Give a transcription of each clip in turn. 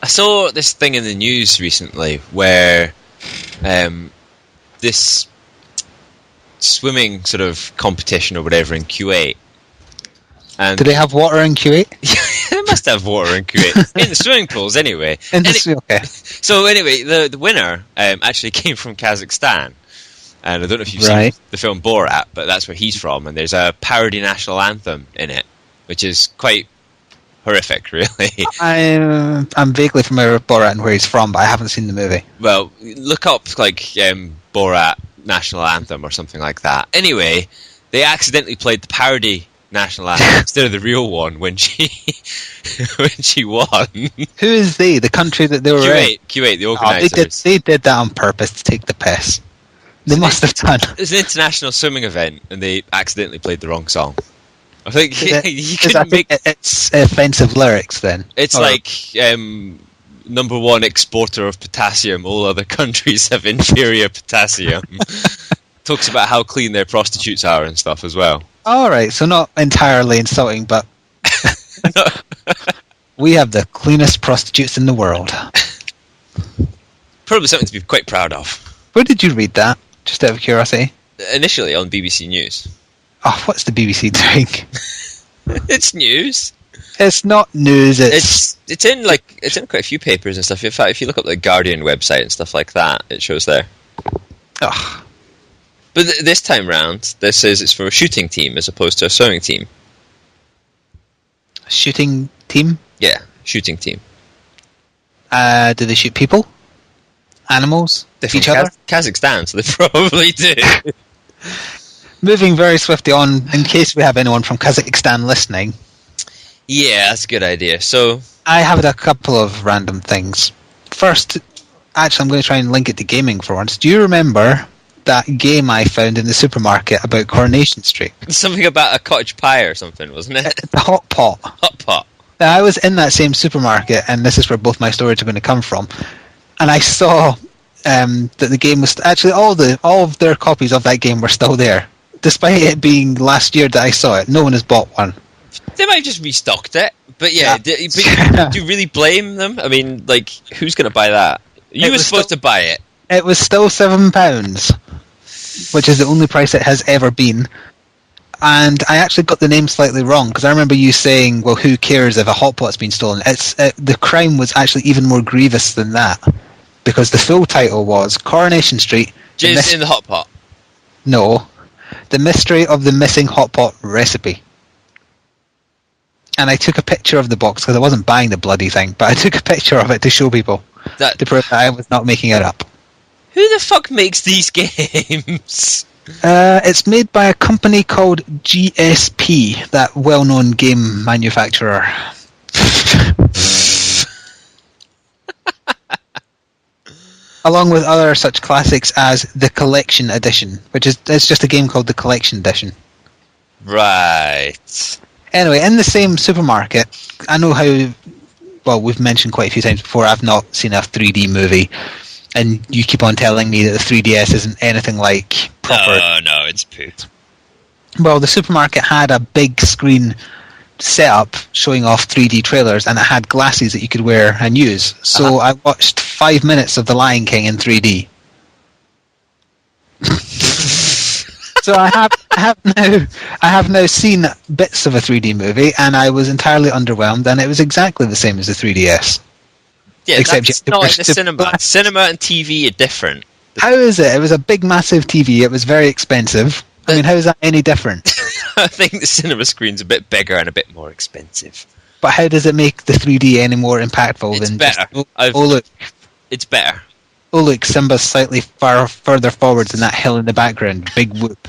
I saw this thing in the news recently where this swimming sort of competition or whatever in Kuwait. And Do they have water in Kuwait? They must have water in Kuwait. In the swimming pools, anyway. Okay. So anyway, the winner actually came from Kazakhstan. And I don't know if you've seen the film Borat, but that's where he's from. And there's a parody national anthem in it, which is quite horrific, really. I'm vaguely familiar with Borat and where he's from, but I haven't seen the movie. Well, look up like Borat national anthem or something like that. Anyway, they accidentally played the parody national anthem instead of the real one when she won. Who is they? The country that they were in? Kuwait, the organisers. They did that on purpose to take the piss. They must have done. It's an international swimming event, and they accidentally played the wrong song. I think you couldn't make it's offensive lyrics. Then it's like number one exporter of potassium. All other countries have inferior potassium. Talks about how clean their prostitutes are and stuff as well. All right, so not entirely insulting, but we have the cleanest prostitutes in the world. Probably something to be quite proud of. Where did you read that? Just out of curiosity. Initially on BBC News. Oh, what's the BBC doing? It's news. It's not news. It's in quite a few papers and stuff. In fact, if you look up the Guardian website and stuff like that, it shows there. Oh. But this time round, this says it's for a shooting team as opposed to a swimming team. A shooting team? Yeah, shooting team. Do they shoot people? Animals? Each other? Kazakhstan, so they probably do. Moving very swiftly on, in case we have anyone from Kazakhstan listening. Yeah, that's a good idea. So I have a couple of random things. First, actually, I'm going to try and link it to gaming for once. Do you remember that game I found in the supermarket about Coronation Street? Something about a cottage pie or something, wasn't it? The Hot Pot. Hot Pot. Now, I was in that same supermarket, and this is where both my stories are going to come from. And I saw that the game was actually all of their copies of that game were still there, despite it being last year that I saw it. No one has bought one. They might have just restocked it, but yeah. Do you really blame them? I mean, like, who's going to buy that? You were supposed to buy it. It was still £7, which is the only price it has ever been. And I actually got the name slightly wrong, because I remember you saying, well, who cares if a hot pot's been stolen? The crime was actually even more grievous than that, because the full title was Coronation Street... Jizz in the hot pot. No. The Mystery of the Missing Hot Pot Recipe. And I took a picture of the box, because I wasn't buying the bloody thing, but I took a picture of it to show people, to prove that I was not making it up. Who the fuck makes these games? It's made by a company called GSP, that well-known game manufacturer. Along with other such classics as the Collection Edition, which is it's just a game called the Collection Edition. Right. Anyway, in the same supermarket, I know how... Well, we've mentioned quite a few times before, I've not seen a 3D movie. And you keep on telling me that the 3DS isn't anything like proper. Oh, no, it's poop. Well, the supermarket had a big screen setup showing off 3D trailers, and it had glasses that you could wear and use. So I watched 5 minutes of The Lion King in 3D. So I have now seen bits of a 3D movie, and I was entirely underwhelmed, and it was exactly the same as the 3DS. Yeah, except that's not like the cinema. Cinema and TV are different. How is it? It was a big, massive TV. It was very expensive. I mean, how is that any different? I think the cinema screen's a bit bigger and a bit more expensive. But how does it make the 3D any more impactful it's than better. Just, look. It's better. Oh, look, Simba's slightly further forwards than that hill in the background. Big whoop.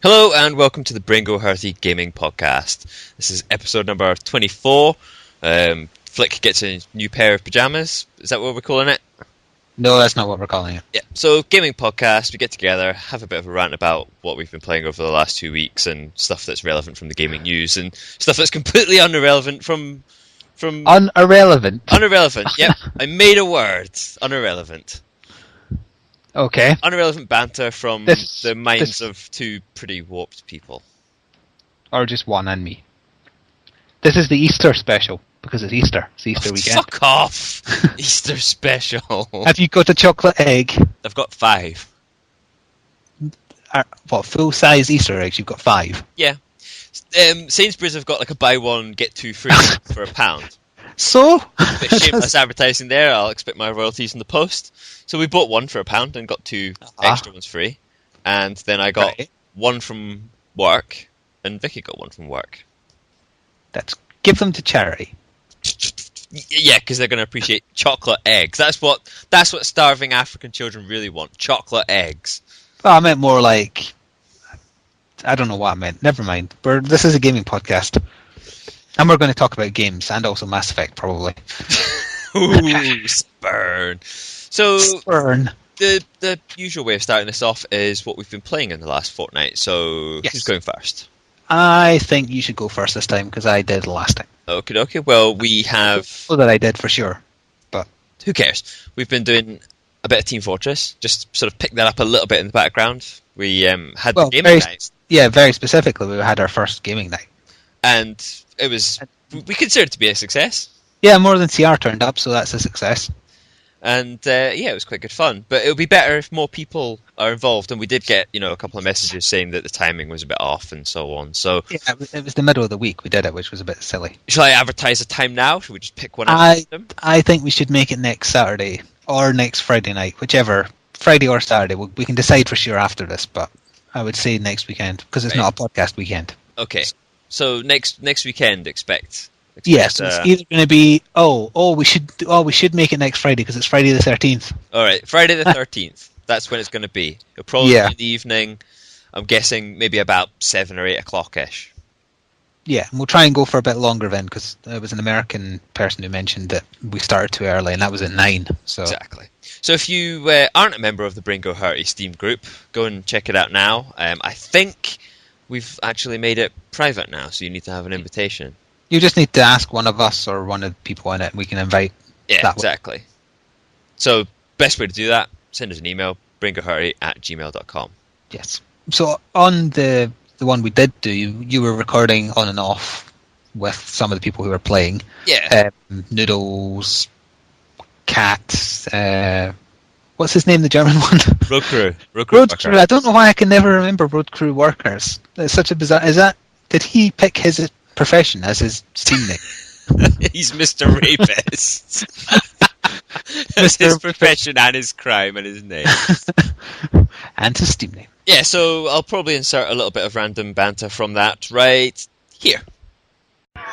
Hello and welcome to the Brain Go Hurty Gaming Podcast. This is episode number 24. Flick gets a new pair of pyjamas. Is that what we're calling it? No, that's not what we're calling it. Yeah, so gaming podcast, we get together, have a bit of a rant about what we've been playing over the last 2 weeks and stuff that's relevant from the gaming news and stuff that's completely unirrelevant from... Unirrelevant? Unirrelevant, yep. I made a word. Unirrelevant. Okay. Unirelevant banter from the minds of two pretty warped people. Or just one and me. This is the Easter special. Because it's Easter. It's Easter weekend. Fuck off! Easter special. Have you got a chocolate egg? I've got 5. What, full-size Easter eggs? You've got 5? Yeah. Sainsbury's have got like a buy one, get 2 free for £1. So? A bit shameless advertising there. I'll expect my royalties in the post. So we bought 1 for £1 and got 2 extra ones free. And then I got 1 from work, and Vicky got 1 from work. Give them to charity. Yeah, because they're going to appreciate chocolate eggs. That's what starving African children really want. Chocolate eggs. Well, I meant more like... I don't know what I meant. Never mind. This is a gaming podcast. And we're going to talk about games, and also Mass Effect, probably. Ooh, spurn. So, Spurn. The usual way of starting this off is what we've been playing in the last fortnight. So, Who's going first? I think you should go first this time, because I did last time. Okay. Well, we have... Well, that I did for sure, but... Who cares? We've been doing a bit of Team Fortress, just sort of pick that up a little bit in the background. We had the gaming night. Yeah, very specifically, we had our first gaming night. And it was... We considered it to be a success. Yeah, more than CR turned up, so that's a success. And it was quite good fun. But it would be better if more people are involved. And we did get, a couple of messages saying that the timing was a bit off and so on. So yeah, it was the middle of the week we did it, which was a bit silly. Shall I advertise a time now? Should we just pick one out? I think we should make it next Saturday or next Friday night, whichever. Friday or Saturday. We can decide for sure after this, but I would say next weekend because it's not a podcast weekend. Okay, so next weekend, expect. Yes, it's either going to be we should make it next Friday because it's Friday the 13th. All right, Friday the 13th. That's when it's going to be. It'll probably be in the evening. I'm guessing maybe about 7 or 8 o'clock ish. Yeah, and we'll try and go for a bit longer then because there was an American person who mentioned that we started too early and that was at 9. So exactly. So if you aren't a member of the Brain Go Hurty Steam group, go and check it out now. I think we've actually made it private now, so you need to have an invitation. You just need to ask one of us or one of the people in it, and we can invite. Yeah, exactly. So, best way to do that, send us an email, braingohurty@gmail.com. Yes. So, on the one we did do, you were recording on and off with some of the people who were playing. Yeah. Noodles, Cat, what's his name, the German one? Road Crew. Road Crew. I don't know why I can never remember Road Crew workers. It's such a bizarre... Did he pick his profession as his Steam name? He's Mr. Rapist. That's his profession and his crime and his name. And his Steam name. Yeah, so I'll probably insert a little bit of random banter from that right here.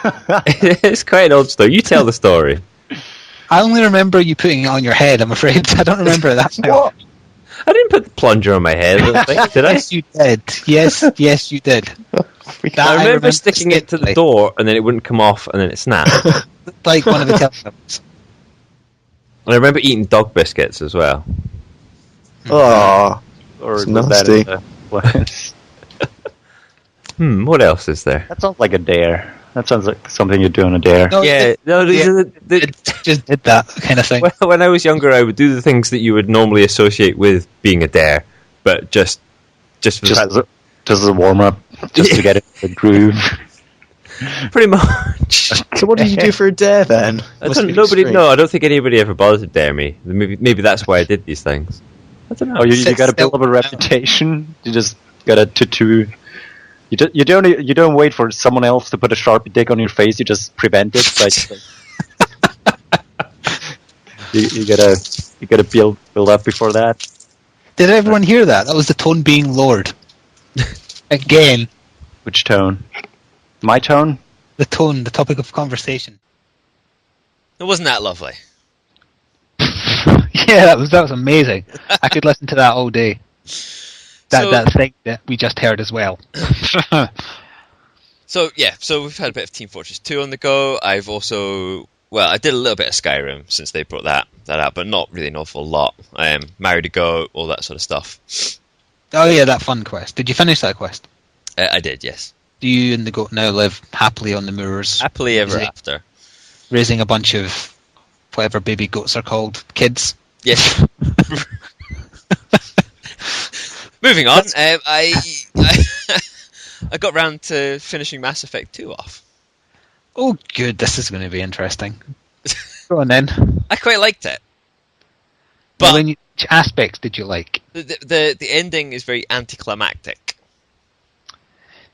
It's quite an old story. You tell the story. I only remember you putting it on your head, I'm afraid. I don't remember that. What? I didn't put the plunger on my head, I think, did I? Yes, you did. Yes, you did. I remember sticking it to the door, and then it wouldn't come off, and then it snapped. Like one of the telecoms. And I remember eating dog biscuits as well. Oh, Or it's nasty. What else is there? That sounds like a dare. That sounds like something you'd do on a dare. No, These are just did that kind of thing. When I was younger, I would do the things that you would normally associate with being a dare, but just as a warm up, just to get it in the groove. Pretty much. So what did you do for a dare then? I don't think anybody ever bothered to dare me. Maybe that's why I did these things. I don't know. Oh, you got to build up a reputation. You just got a tattoo. You don't wait for someone else to put a Sharpie dick on your face. You just prevent it. You gotta build up before that. Did everyone hear that? That was the tone being lowered. Again. Which tone? My tone? The tone, the topic of conversation. It wasn't that lovely. Yeah, that was amazing. I could listen to that all day. That thing that we just heard as well. So we've had a bit of Team Fortress 2 on the go. I've also well, I did a little bit of Skyrim since they brought that out, but not really an awful lot. Married to Go, all that sort of stuff. Oh yeah, that fun quest. Did you finish that quest? I did, yes. Do you and the goat now live happily on the moors? Happily ever after. Raising a bunch of whatever baby goats are called, kids? Yes. Moving on, I got round to finishing Mass Effect 2 off. Oh good, this is going to be interesting. Go on then. I quite liked it. But which aspects did you like? The ending is very anticlimactic.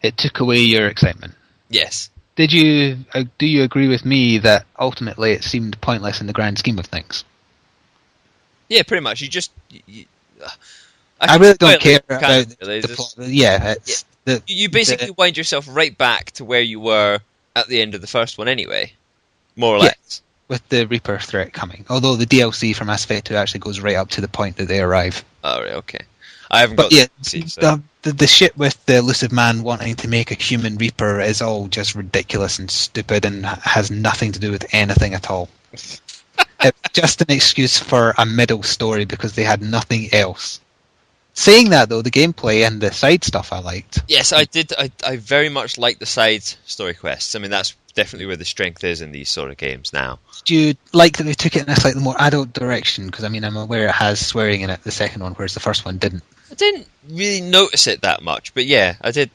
It took away your excitement. Yes. Do you agree with me that ultimately it seemed pointless in the grand scheme of things? Yeah, pretty much. I really don't care about the plot. Yeah, you basically wind yourself right back to where you were at the end of the first one anyway, more or less. With the Reaper threat coming. Although the DLC for Mass Effect 2 actually goes right up to the point that they arrive. Oh, right, okay. I haven't got the DLC, so. the shit with the elusive man wanting to make a human Reaper is all just ridiculous and stupid and has nothing to do with anything at all. It's just an excuse for a middle story because they had nothing else. Saying that though, the gameplay and the side stuff I liked. Yes, I did. I very much like the side story quests. I mean, that's definitely where the strength is in these sort of games now. Do you like that they took it in a slightly more adult direction? Because I mean, I'm aware it has swearing in it, the second one, whereas the first one didn't. I didn't really notice it that much, but yeah, I did.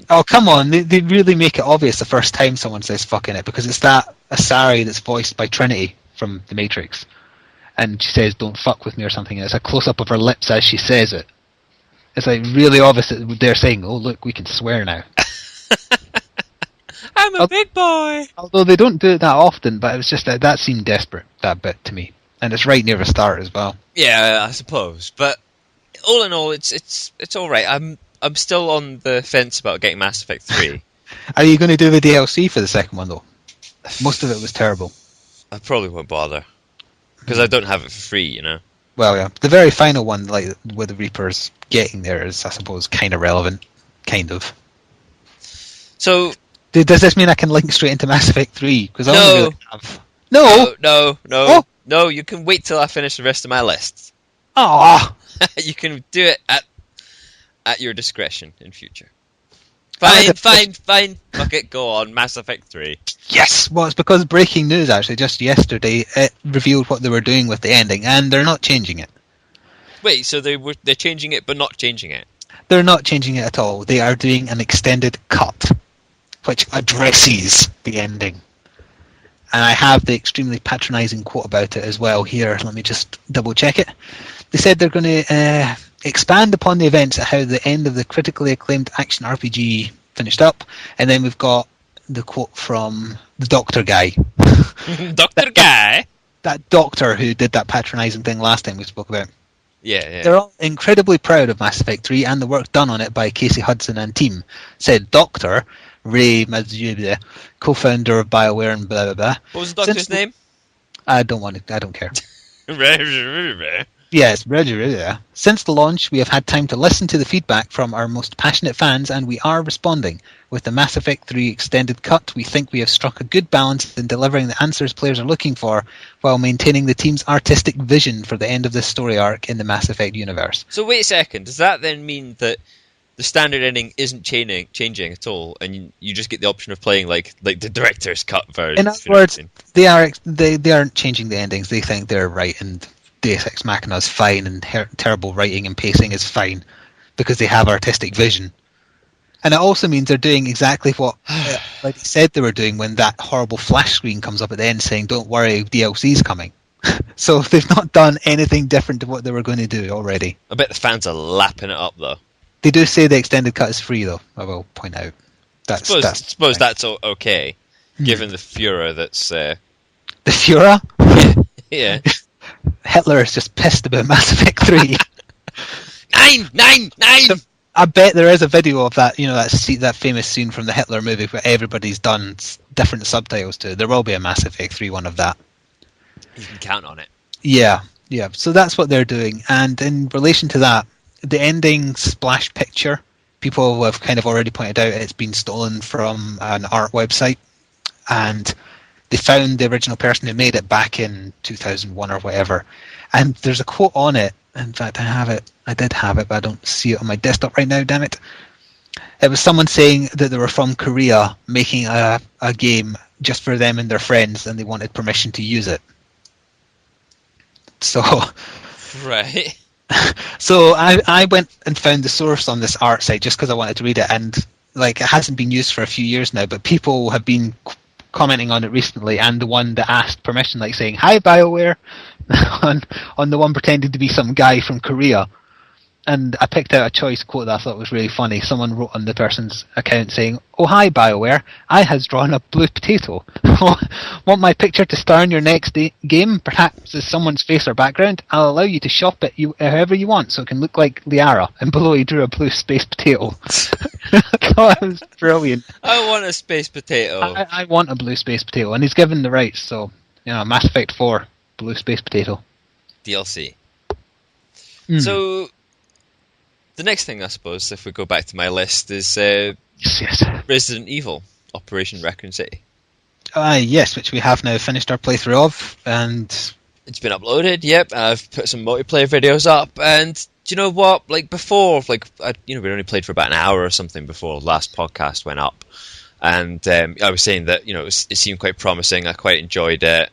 Oh come on! They really make it obvious the first time someone says "fuck" in it because it's that Asari that's voiced by Trinity from The Matrix, and she says "don't fuck with me" or something. And it's a close up of her lips as she says it. It's like really obvious that they're saying, "Oh look, we can swear now." I'm a big boy. Although they don't do it that often, but it was just that seemed desperate, that bit to me, and it's right near the start as well. Yeah, I suppose, but all in all, it's all right. I'm still on the fence about getting Mass Effect 3. Are you going to do the DLC for the second one though? Most of it was terrible. I probably won't bother because I don't have it for free, you know. Well, yeah, the very final one, like with the Reapers getting there, is I suppose kind of relevant, kind of. So. Does this mean I can link straight into Mass Effect 3? Because I only really have... No, you can wait till I finish the rest of my list. Aww. You can do it at your discretion in future. Fine. Fuck it, go on, Mass Effect 3. Yes! Well, it's because breaking news, actually, just yesterday, it revealed what they were doing with the ending, and they're not changing it. Wait, so they're changing it, but not changing it? They're not changing it at all. They are doing an extended cut, which addresses the ending. And I have the extremely patronising quote about it as well here. Let me just double check it. They said they're going to expand upon the events at how the end of the critically acclaimed action RPG finished up. And then we've got the quote from the doctor guy. Doctor guy? That doctor who did that patronising thing last time we spoke about. Yeah. They're all incredibly proud of Mass Effect 3 and the work done on it by Casey Hudson and team, said Dr. Ray Mazzuda, co-founder of BioWare and blah blah blah. What was the doctor's name? I don't care. Yes, since the launch, we have had time to listen to the feedback from our most passionate fans, and we are responding. With the Mass Effect 3 extended cut, we think we have struck a good balance in delivering the answers players are looking for, while maintaining the team's artistic vision for the end of this story arc in the Mass Effect universe. So wait a second, does that then mean that the standard ending isn't changing at all, and you just get the option of playing like the director's cut version? In other words, they aren't changing the endings. They think they're right, and Deus Ex Machina is fine, and terrible writing and pacing is fine because they have artistic vision. And it also means they're doing exactly what like they said they were doing when that horrible flash screen comes up at the end saying, "Don't worry, DLC's coming." So they've not done anything different to what they were going to do already. I bet the fans are lapping it up though. They do say the extended cut is free, though. I will point out. I suppose that's okay, given the furor that's. The furor? Yeah. Hitler is just pissed about Mass Effect 3. Nine! I bet there is a video of that. You know that famous scene from the Hitler movie where everybody's done different subtitles to. There will be a Mass Effect 3 one of that. You can count on it. Yeah. So that's what they're doing, and in relation to that, the ending splash picture, people have kind of already pointed out it's been stolen from an art website, and they found the original person who made it back in 2001 or whatever, and there's a quote on it. In fact, I did have it, but I don't see it on my desktop right now, damn it. It was someone saying that they were from Korea making a game just for them and their friends, and they wanted permission to use it. So, right. So I went and found the source on this art site just because I wanted to read it, and like it hasn't been used for a few years now, but people have been commenting on it recently, and the one that asked permission, like saying "Hi BioWare," on the one pretending to be some guy from Korea. And I picked out a choice quote that I thought was really funny. Someone wrote on the person's account saying, "Oh hi BioWare, I has drawn a blue potato. Want my picture to star in your next game? Perhaps as someone's face or background? I'll allow you to shop it however you want, so it can look like Liara." And below he drew a blue space potato. God, it was brilliant. I want a space potato. I want a blue space potato, and he's given the rights. So Mass Effect 4, blue space potato DLC. So. The next thing, I suppose, if we go back to my list, is yes. Resident Evil, Operation Raccoon City. Yes, which we have now finished our playthrough of, and it's been uploaded. Yep, I've put some multiplayer videos up, and do you know what? Like before, we'd only played for about an hour or something before the last podcast went up, and I was saying that it seemed quite promising. I quite enjoyed it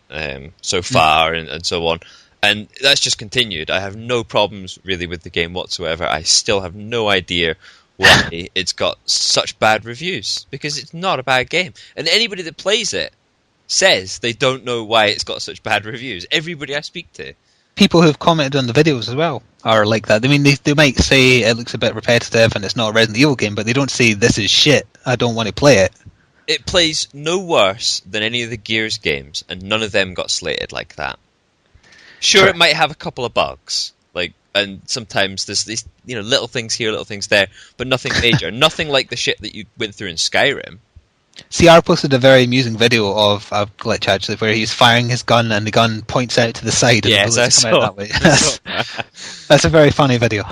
so far, and so on. And that's just continued. I have no problems really with the game whatsoever. I still have no idea why it's got such bad reviews, because it's not a bad game. And anybody that plays it says they don't know why it's got such bad reviews. Everybody I speak to. People who've commented on the videos as well are like that. I mean, they might say it looks a bit repetitive and it's not a Resident Evil game, but they don't say this is shit, I don't want to play it. It plays no worse than any of the Gears games, and none of them got slated like that. Sure, it might have a couple of bugs, and sometimes there's these, little things here, little things there, but nothing major. Nothing like the shit that you went through in Skyrim. CR posted a very amusing video of a glitch, actually, where he's firing his gun and the gun points out to the side and the bullets come out that way. That's a very funny video.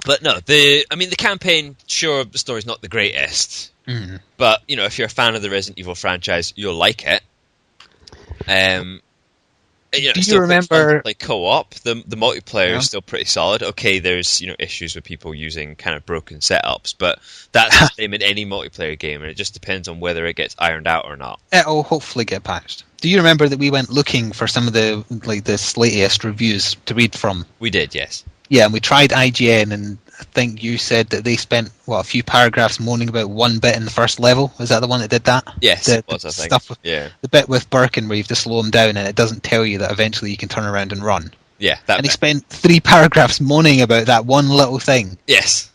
But no, the campaign, sure, the story's not the greatest, but, if you're a fan of the Resident Evil franchise, you'll like it. Do you remember co-op? The multiplayer is still pretty solid. Okay, there's issues with people using kind of broken setups, but that's the same in any multiplayer game, and it just depends on whether it gets ironed out or not. It'll hopefully get patched. Do you remember that we went looking for some of the latest reviews to read from? We did, yes. Yeah, and we tried IGN, and I think you said that they spent a few paragraphs moaning about one bit in the first level. Was that the one that did that? Yes, it was, I think. The bit with Birkin where you have to slow him down and it doesn't tell you that eventually you can turn around and run. Yeah, and he spent 3 paragraphs moaning about that one little thing. Yes.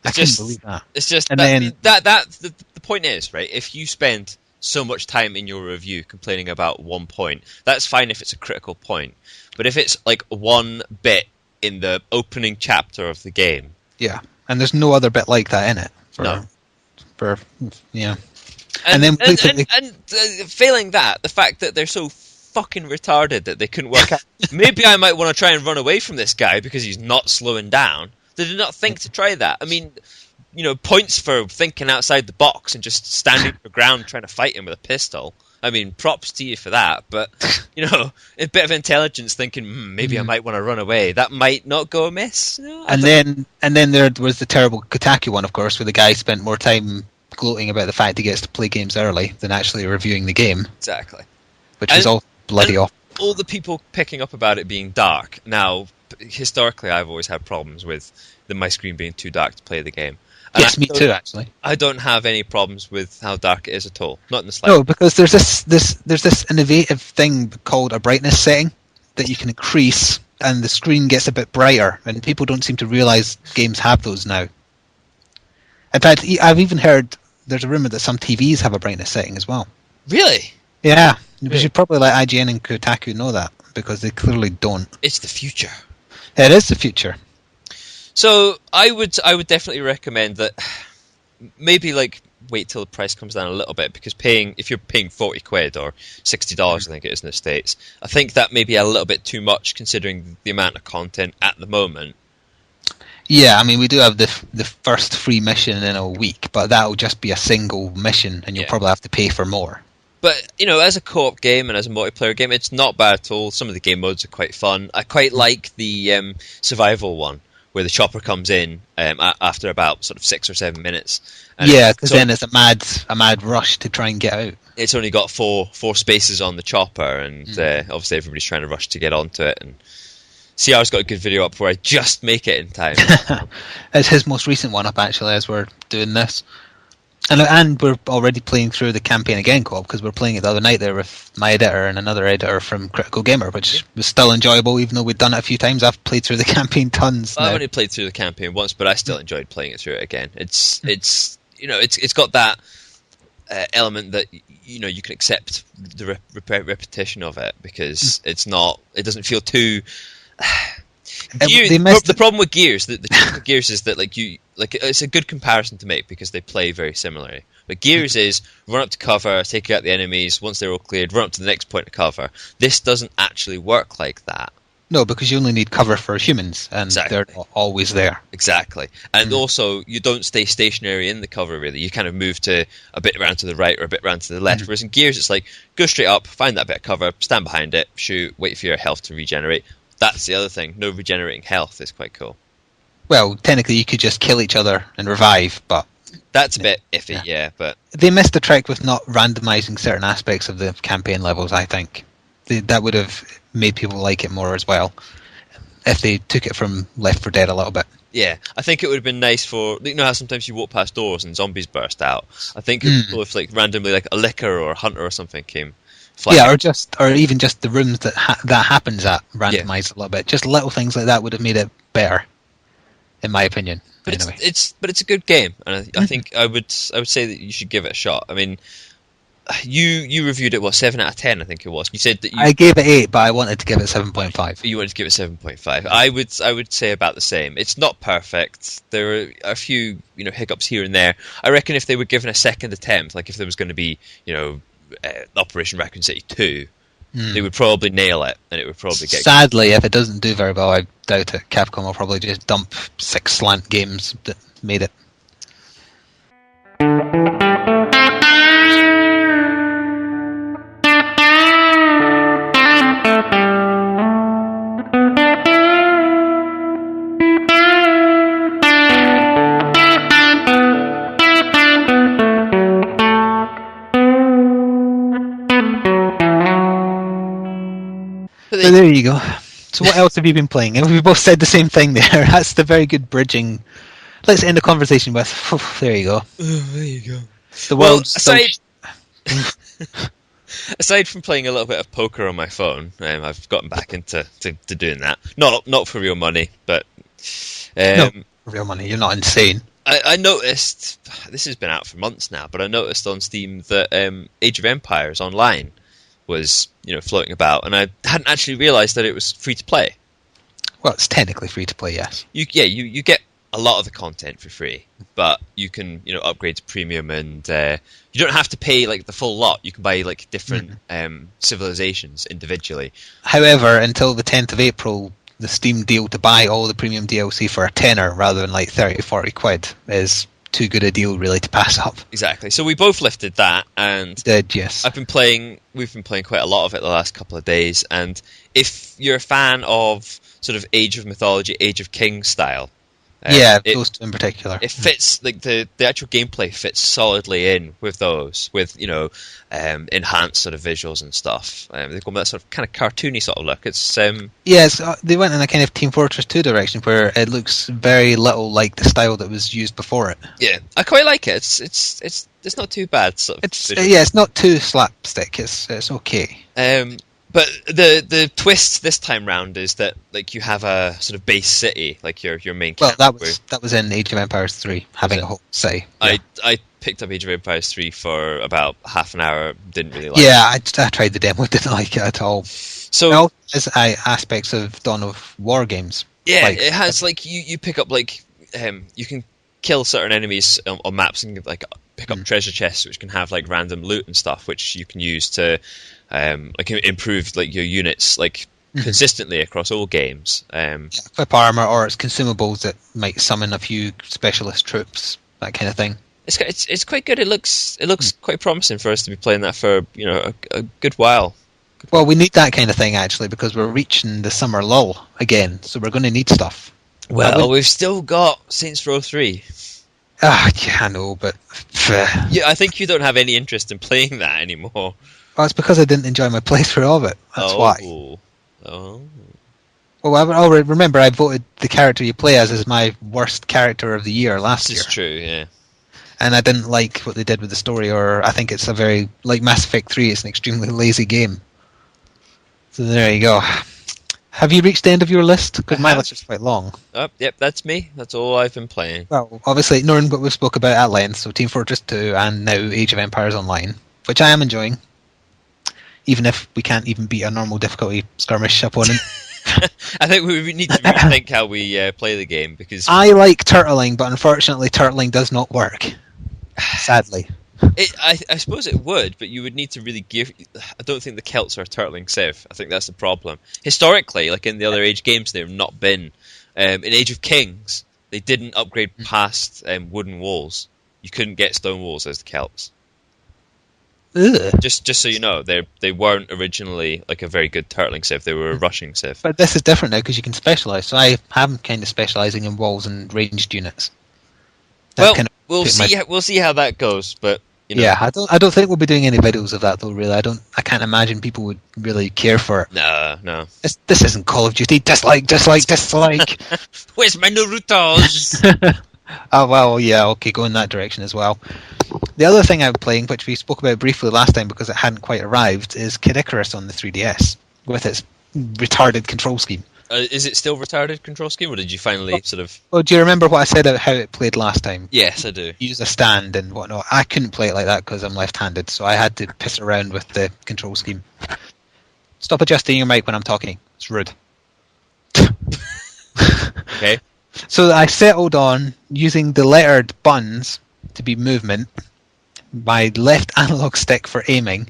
I couldn't believe that. It's just the point is, right, if you spend so much time in your review complaining about one point, that's fine if it's a critical point. But if it's like one bit in the opening chapter of the game. Yeah, and there's no other bit like that in it. And failing that, the fact that they're so fucking retarded that they couldn't work out, maybe I might want to try and run away from this guy because he's not slowing down. They did not think to try that. I mean, points for thinking outside the box and just standing your ground trying to fight him with a pistol. I mean, props to you for that, but, a bit of intelligence thinking, maybe I might want to run away. That might not go amiss. And then there was the terrible Kotaku one, of course, where the guy spent more time gloating about the fact he gets to play games early than actually reviewing the game. Exactly. Which is all bloody off. All the people picking up about it being dark. Now, historically, I've always had problems with my screen being too dark to play the game. And yes, me too, actually. I don't have any problems with how dark it is at all. Not in the slightest. No, because there's this innovative thing called a brightness setting that you can increase, and the screen gets a bit brighter, and people don't seem to realise games have those now. In fact, I've even heard there's a rumour that some TVs have a brightness setting as well. Really? Yeah. We should probably let IGN and Kotaku know that, because they clearly don't. It's the future. It is the future. So I would definitely recommend that maybe wait till the price comes down a little bit, because if you're paying £40 or $60, I think it is in the States, I think that may be a little bit too much considering the amount of content at the moment. Yeah, I mean, we do have the first free mission in a week, but that'll just be a single mission, and you'll probably have to pay for more. But, as a co-op game and as a multiplayer game, it's not bad at all. Some of the game modes are quite fun. I quite like the survival one, where the chopper comes in after about sort of 6 or 7 minutes. Yeah, because then it's a mad rush to try and get out. It's only got four spaces on the chopper, and obviously everybody's trying to rush to get onto it. And CR's got a good video up where I just make it in time. It's his most recent one up, actually, as we're doing this. And we're already playing through the campaign again, co-op, because we're playing it the other night there with my editor and another editor from Critical Gamer, which was still enjoyable, even though we'd done it a few times. I've played through the campaign tons. I've only played through the campaign once, but I still enjoyed playing it through it again. It's got that element that you can accept the repetition of it, because it doesn't feel too. The problem with Gears, the trick with Gears is that it's a good comparison to make because they play very similarly. But Gears is run up to cover, take out the enemies. Once they're all cleared, run up to the next point of cover. This doesn't actually work like that. No, because you only need cover for humans, and exactly. They're not always there. Exactly. And also, you don't stay stationary in the cover, really. You kind of move to a bit around to the right or a bit around to the left. Whereas in Gears, it's like, go straight up, find that bit of cover, stand behind it, shoot, wait for your health to regenerate. That's the other thing. No regenerating health is quite cool. Well, technically, you could just kill each other and revive, but... That's a bit iffy, yeah, but... They missed the trick with not randomizing certain aspects of the campaign levels, I think. That would have made people like it more as well, if they took it from Left 4 Dead a little bit. Yeah, I think it would have been nice for... how sometimes you walk past doors and zombies burst out? I think if randomly a licker or a hunter or something came... Yeah, or even just the rooms that happens at randomized a little bit. Just little things like that would have made it better, in my opinion. But anyway. it's a good game, and I think I would say that you should give it a shot. I mean, you reviewed it 7 out of 10, I think it was. You said that I gave it 8, but I wanted to give it 7.5. You wanted to give it 7.5. I would say about the same. It's not perfect. There are a few hiccups here and there. I reckon if they were given a second attempt, like if there was going to be Operation Raccoon City 2, they would probably nail it, and it would probably get... Sadly, if it doesn't do very well, I doubt it. Capcom will probably just dump 6 slant games that made it. So there you go. So what else have you been playing? And we both said the same thing there. That's the very good bridging. Let's end the conversation with, there you go. There you go. The world's aside from playing a little bit of poker on my phone, I've gotten back into doing that. Not for real money, but... no, for real money. You're not insane. I noticed, this has been out for months now, but I noticed on Steam that Age of Empires Online was floating about, and I hadn't actually realised that it was free to play. Well, it's technically free to play, yes. You get a lot of the content for free, but you can upgrade to premium, and you don't have to pay the full lot. You can buy different civilizations individually. However, until the 10th of April, the Steam deal to buy all the premium DLC for a tenner rather than 30-40 quid is too good a deal really to pass up. Exactly. So we both lifted that, and yes. We've been playing quite a lot of it the last couple of days, and if you're a fan of sort of Age of Mythology, Age of Kings style, those two in particular. It fits, the actual gameplay fits solidly in with those, with enhanced sort of visuals and stuff. They've got that sort of kind of cartoony sort of look. It's they went in a kind of Team Fortress 2 direction where it looks very little like the style that was used before it. Yeah, I quite like it. It's not too bad. It's not too slapstick. It's okay. But the twist this time round is that you have a sort of base city, your main camp. Well, that was in Age of Empires 3, having a whole city. Yeah. I picked up Age of Empires 3 for about half an hour, didn't really like it. Yeah, I tried the demo, didn't like it at all. So it also has aspects of Dawn of War games. Yeah, it has you pick up you can kill certain enemies on maps and pick up treasure chests which can have random loot and stuff which you can use to improve your units consistently across all games. Equip armor or it's consumables that might summon a few specialist troops, that kind of thing. It's quite good. It looks quite promising for us to be playing that for a good while. Well, we need that kind of thing actually because we're reaching the summer lull again, so we're going to need stuff. Well, we've still got Saints Row 3. Yeah, I know, but Yeah, I think you don't have any interest in playing that anymore. Well, it's because I didn't enjoy my playthrough of it. That's why. Oh. Well, I remember I voted the character you play as my worst character of the year last year. This is true, yeah. And I didn't like what they did with the story, or I think it's a very, like Mass Effect 3, it's an extremely lazy game. So there you go. Have you reached the end of your list? Because my list is quite long. Oh, yep, that's me. That's all I've been playing. Well, obviously ignoring what we spoke about at length, so Team Fortress 2 and now Age of Empires Online, which I am enjoying, even if we can't even beat a normal difficulty skirmish opponent. I think we need to rethink how we play the game, because I like turtling, but unfortunately turtling does not work. Sadly. I suppose it would, but you would need to really give... I don't think the Celts are turtling safe. I think that's the problem. Historically, like in the other Age games, they've not been. In Age of Kings, they didn't upgrade past wooden walls. You couldn't get stone walls as the Celts. Ugh. Just so you know, they weren't originally like a very good turtling civ. They were a rushing civ. But this is different now because you can specialise. So I am kind of specialising in walls and ranged units. Well, we'll see how that goes. But yeah, I don't think we'll be doing any videos of that though. Really, I can't imagine people would really care for it. No. This isn't Call of Duty. Dislike. Where's my Naruto's? Oh well, yeah, okay, go in that direction as well. The other thing I'm playing, which we spoke about briefly last time because it hadn't quite arrived, is Kid Icarus on the 3DS with its retarded control scheme. Is it still retarded control scheme, or did you finally sort of... Well, do you remember what I said about how it played last time? Yes, I do. Use a stand and whatnot. I couldn't play it like that because I'm left-handed, so I had to piss around with the control scheme. Stop adjusting your mic when I'm talking. It's rude. Okay. So I settled on using the lettered buttons to be movement, my left analog stick for aiming,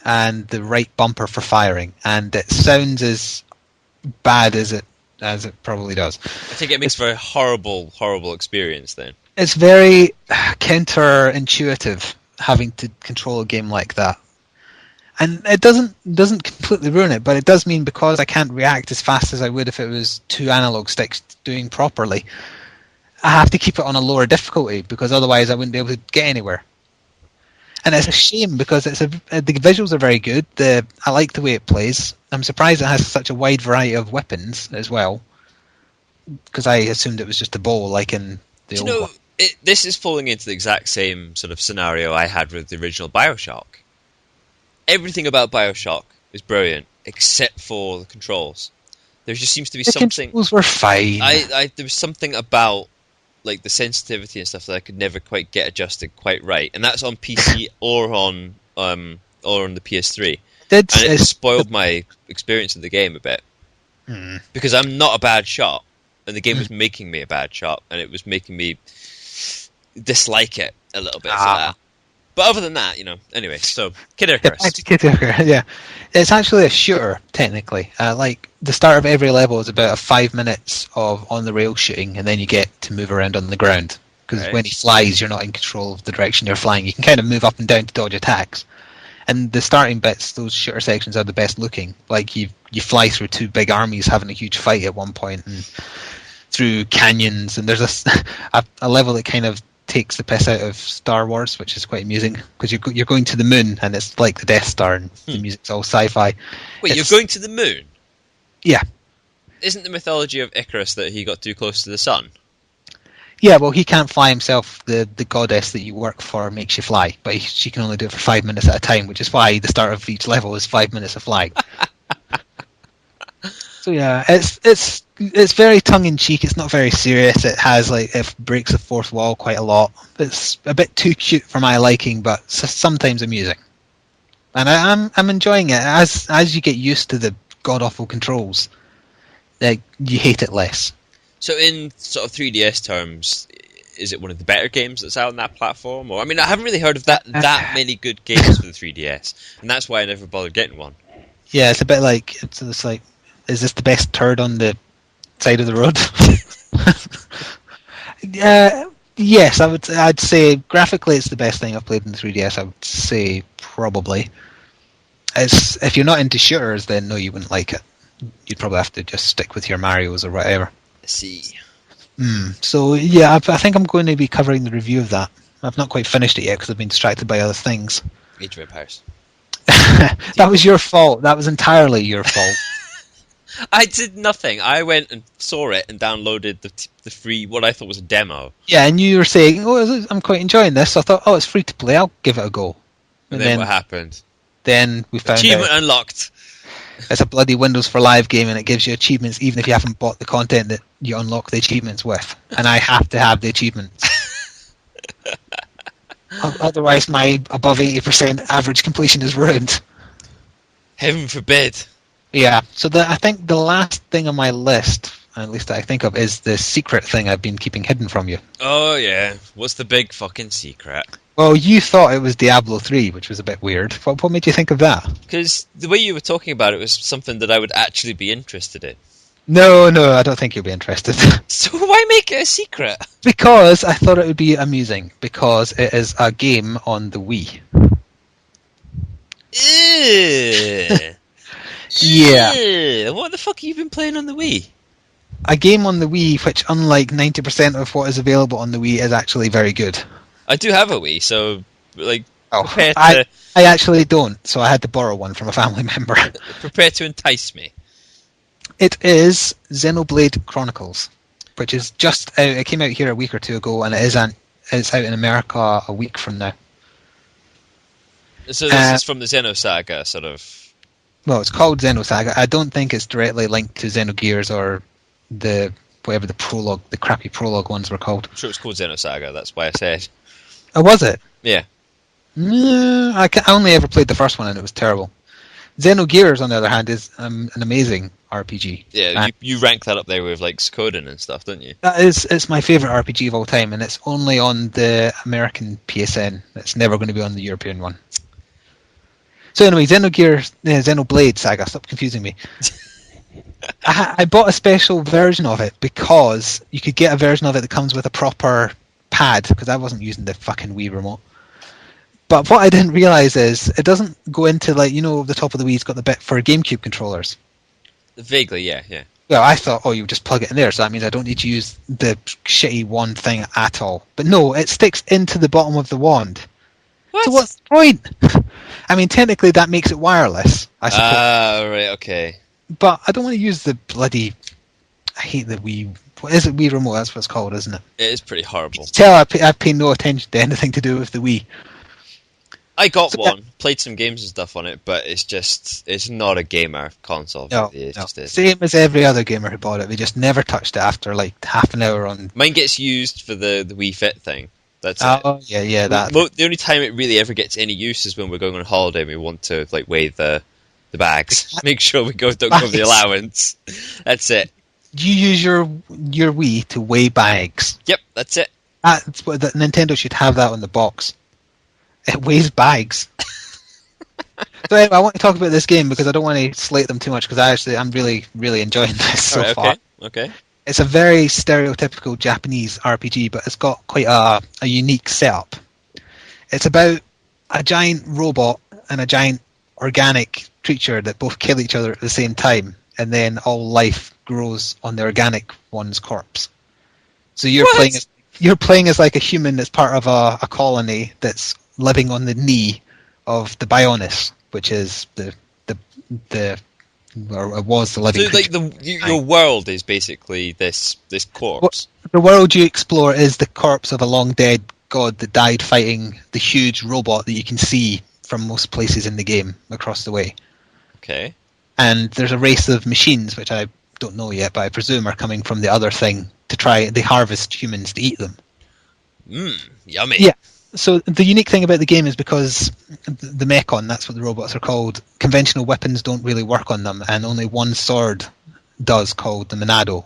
and the right bumper for firing. And it sounds as bad as it probably does. I think it makes for a horrible experience then. It's very counterintuitive having to control a game like that. And it doesn't completely ruin it, but it does mean because I can't react as fast as I would if it was two analog sticks doing properly, I have to keep it on a lower difficulty because otherwise I wouldn't be able to get anywhere. And it's a shame because the visuals are very good. I like the way it plays. I'm surprised it has such a wide variety of weapons as well, because I assumed it was just a bow like in the old one. This is falling into the exact same sort of scenario I had with the original BioShock. Everything about BioShock is brilliant, except for the controls. There just seems to be something... The controls were fine. There was something about like the sensitivity and stuff that I could never quite get adjusted quite right, and that's on PC or on the PS3. It spoiled my experience of the game a bit. Because I'm not a bad shot, and the game was making me a bad shot, and it was making me dislike it a little bit for that. But other than that, anyway, so Kid Icarus. Kid Icarus, yeah. It's actually a shooter, technically. Like, the start of every level is about 5 minutes of on-the-rail shooting, and then you get to move around on the ground. Because when he flies, you're not in control of the direction you're flying. You can kind of move up and down to dodge attacks. And the starting bits, those shooter sections are the best looking. Like, you fly through two big armies having a huge fight at one point, and through canyons, and there's a level that kind of takes the piss out of Star Wars, which is quite amusing because you're going to the moon and it's like the Death Star and the music's all sci-fi. Wait, you're going to the moon? Yeah. Isn't the mythology of Icarus that he got too close to the sun? Yeah, well, he can't fly himself. The goddess that you work for makes you fly, but she can only do it for 5 minutes at a time, which is why the start of each level is 5 minutes of flying. So yeah, it's very tongue-in-cheek. It's not very serious. It has it breaks the fourth wall quite a lot. It's a bit too cute for my liking, but sometimes amusing. And I'm enjoying it. As you get used to the god-awful controls, you hate it less. So in sort of 3DS terms, is it one of the better games that's out on that platform? Or I haven't really heard of that many good games for the 3DS, and that's why I never bothered getting one. Yeah, it's a bit like it's like, is this the best turd on the side of the road? Yeah, Yes, I'd say graphically it's the best thing I've played in the 3DS. I would say probably. If you're not into shooters, then no, you wouldn't like it. You'd probably have to just stick with your Marios or whatever. I see. So yeah, I think I'm going to be covering the review of that. I've not quite finished it yet because I've been distracted by other things. Age of Empires. That was your fault. That was entirely your fault. I did nothing. I went and saw it and downloaded the free, what I thought was a demo. Yeah, and you were saying, "Oh, I'm quite enjoying this." So I thought, "Oh, it's free to play. I'll give it a go." And then what happened? Then we found Achievement out unlocked. it's a bloody Windows for Live game, and it gives you achievements even if you haven't bought the content that you unlock the achievements with. And I have to have the achievements. Otherwise, my above 80% average completion is ruined. Heaven forbid. Yeah, so I think the last thing on my list, at least that I think of, is the secret thing I've been keeping hidden from you. Oh, yeah. What's the big fucking secret? Well, you thought it was Diablo 3, which was a bit weird. What made you think of that? Because the way you were talking about it was something that I would actually be interested in. No, I don't think you'll be interested. So why make it a secret? Because I thought it would be amusing, because it is a game on the Wii. Ew. Yeah. Ew. What the fuck have you been playing on the Wii? A game on the Wii, which unlike 90% of what is available on the Wii, is actually very good. I do have a Wii, so prepare I actually don't, so I had to borrow one from a family member. Prepare to entice me. It is Xenoblade Chronicles, which is just out. It came out here a week or two ago, and it's out in America a week from now. So this is from the Xenosaga, sort of. Well, it's called Xenosaga. I don't think it's directly linked to Xenogears or the crappy prologue ones were called. I'm sure it's called Xenosaga. That's why I said. Oh, was it? Yeah. No, I only ever played the first one, and it was terrible. Xenogears, on the other hand, is an amazing RPG. Yeah, you rank that up there with like Suikoden and stuff, don't you? It's my favourite RPG of all time, and it's only on the American PSN. It's never going to be on the European one. So anyway, Xenoblade Saga, stop confusing me. I bought a special version of it because you could get a version of it that comes with a proper pad, because I wasn't using the fucking Wii remote. But what I didn't realise is it doesn't go into, like, the top of the Wii's got the bit for GameCube controllers. Vaguely, yeah. Well, I thought, you just plug it in there, so that means I don't need to use the shitty wand thing at all. But no, it sticks into the bottom of the wand. What? So what's the point? I mean, technically that makes it wireless, I suppose. Right, okay. But I don't want to use the bloody... I hate the Wii... What is it? Wii Remote, that's what it's called, isn't it? It is pretty horrible. Tell I pay no attention to anything to do with the Wii. I got one, played some games and stuff on it, but it's not a gamer console. No, It's just same as every other gamer who bought it. They just never touched it after like half an hour on... Mine gets used for the Wii Fit thing. That's it. Oh, yeah, that. The only time it really ever gets any use is when we're going on holiday and we want to like weigh the bags. Make sure we don't go over the allowance. That's it. You use your Wii to weigh bags. Yep, that's it. That's what Nintendo should have that on the box. It weighs bags. So anyway, I want to talk about this game because I don't want to slate them too much because I'm really, really enjoying this so far. Okay. It's a very stereotypical Japanese RPG, but it's got quite a unique setup. It's about a giant robot and a giant organic creature that both kill each other at the same time, and then all life grows on the organic one's corpse. So you're playing as like a human that's part of a colony that's living on the knee of the Bionis, which is or it was the living creature. So like your world is basically this corpse. The world you explore is the corpse of a long dead god that died fighting the huge robot that you can see from most places in the game across the way. Okay. And there's a race of machines, which I don't know yet, but I presume are coming from the other thing they harvest humans to eat them. Yummy. Yeah. So the unique thing about the game is because the Mechon, that's what the robots are called, conventional weapons don't really work on them, and only one sword does, called the Monado.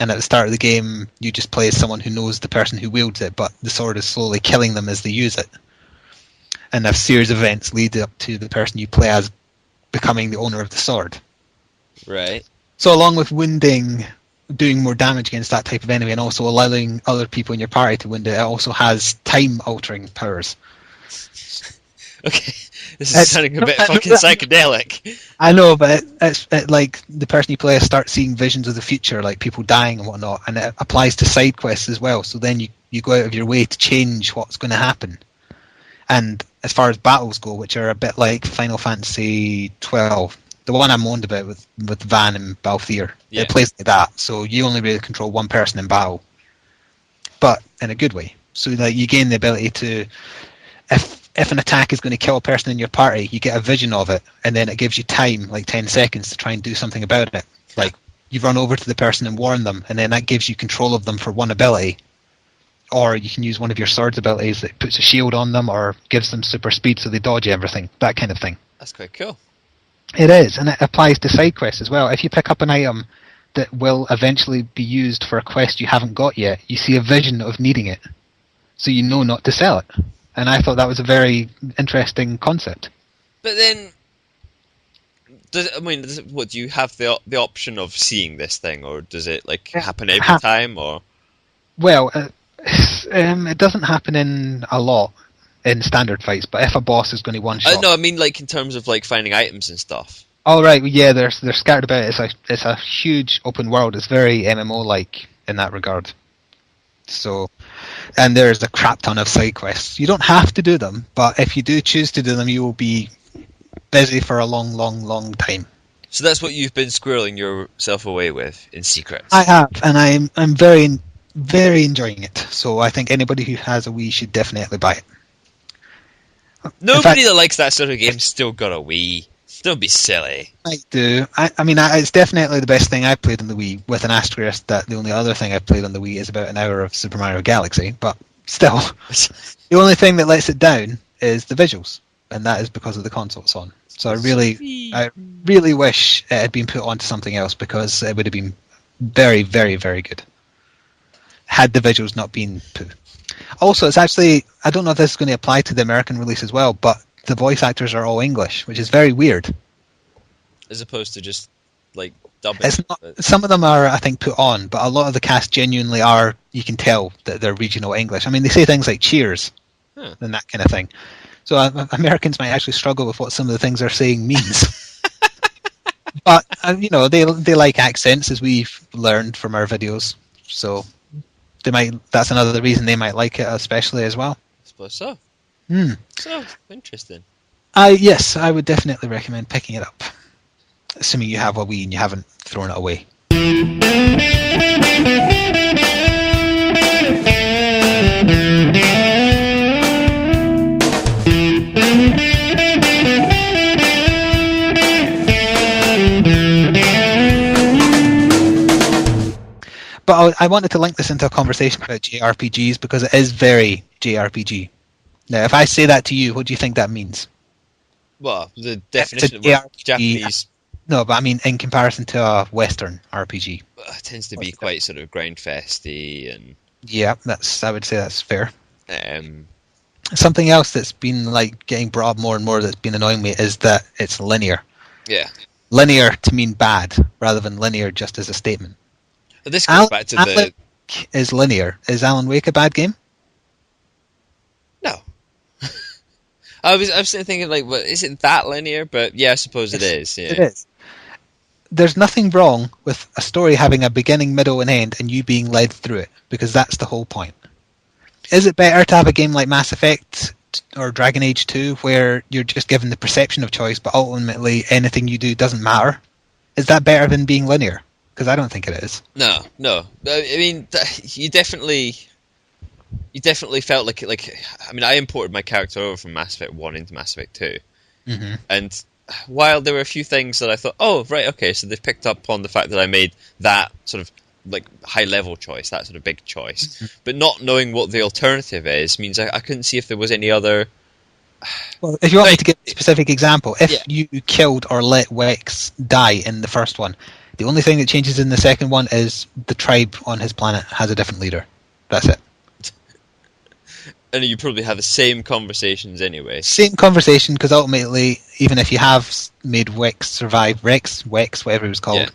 And at the start of the game, you just play as someone who knows the person who wields it, but the sword is slowly killing them as they use it. And a series of events lead up to the person you play as becoming the owner of the sword. Right. So along with wounding doing more damage against that type of enemy and also allowing other people in your party to win it. It also has time-altering powers. Okay, this is sounding a bit fucking psychedelic. I know, but it's like the person you play starts seeing visions of the future, like people dying and whatnot, and it applies to side quests as well. So then you go out of your way to change what's going to happen. And as far as battles go, which are a bit like Final Fantasy 12, the one I moaned about with Van and Balthier, it plays like that. So you only really control one person in battle, but in a good way. So like you gain the ability to, if an attack is going to kill a person in your party, you get a vision of it, and then it gives you time, like 10 seconds, to try and do something about it. Like you run over to the person and warn them, and then that gives you control of them for one ability. Or you can use one of your sword's abilities that puts a shield on them or gives them super speed so they dodge everything, that kind of thing. That's quite cool. It is, and it applies to side quests as well. If you pick up an item that will eventually be used for a quest you haven't got yet, you see a vision of needing it, so you know not to sell it. And I thought that was a very interesting concept. But then, do you have the option of seeing this thing, or does it happen every time? Or well, it doesn't happen in a lot in standard fights, but if a boss is going to one shot, no, I mean in terms of finding items and stuff. Oh right, yeah, they're scattered about. It's a huge open world. It's very MMO like in that regard. So, and there's a crap ton of side quests. You don't have to do them, but if you do choose to do them, you will be busy for a long, long, long time. So that's what you've been squirreling yourself away with in secret. I have, and I'm very, very enjoying it. So I think anybody who has a Wii should definitely buy it. Nobody that likes that sort of game still got a Wii. Don't be silly. I do. I mean, it's definitely the best thing I've played on the Wii, with an asterisk that the only other thing I've played on the Wii is about an hour of Super Mario Galaxy, but still. The only thing that lets it down is the visuals, and that is because of the console it's on. So I really wish it had been put onto something else, because it would have been very, very, very good had the visuals not been put. Also, it's actually, I don't know if this is going to apply to the American release as well, but the voice actors are all English, which is very weird. As opposed to just dubbing. It's not, some of them are, I think, put on, but a lot of the cast genuinely are, you can tell that they're regional English. I mean, they say things like cheers and that kind of thing. So Americans might actually struggle with what some of the things they're saying means. But, they like accents, as we've learned from our videos. So that's another reason they might like it especially as well. I suppose so. So interesting. Yes, I would definitely recommend picking it up, assuming you have a Wii and you haven't thrown it away. But I wanted to link this into a conversation about JRPGs, because it is very JRPG. Now, if I say that to you, what do you think that means? Well, the definition of Japanese... No, but I mean in comparison to a Western RPG. It tends to be quite sort of grindfesty and... Yeah, I would say that's fair. Something else that's been getting brought up more and more that's been annoying me is that it's linear. Yeah. Linear to mean bad, rather than linear just as a statement. But this goes back to Alan Wake is linear. Is Alan Wake a bad game? No. I was thinking, is it that linear? But yeah, I suppose it is. Yeah. It is. There's nothing wrong with a story having a beginning, middle, and end, and you being led through it, because that's the whole point. Is it better to have a game like Mass Effect or Dragon Age 2, where you're just given the perception of choice, but ultimately anything you do doesn't matter? Is that better than being linear? Because I don't think it is. No. I mean, you definitely felt like I mean, I imported my character over from Mass Effect 1 into Mass Effect 2. Mm-hmm. And while there were a few things that I thought, oh, right, okay, so they've picked up on the fact that I made that sort of high-level choice, that sort of big choice. Mm-hmm. But not knowing what the alternative is means I couldn't see if there was any other... Well, if you want me to give a specific example, if you killed or let Wex die in the first one, the only thing that changes in the second one is the tribe on his planet has a different leader. That's it. And you probably have the same conversations anyway. Same conversation, because ultimately, even if you have made Wex survive, Wex, whatever he was called,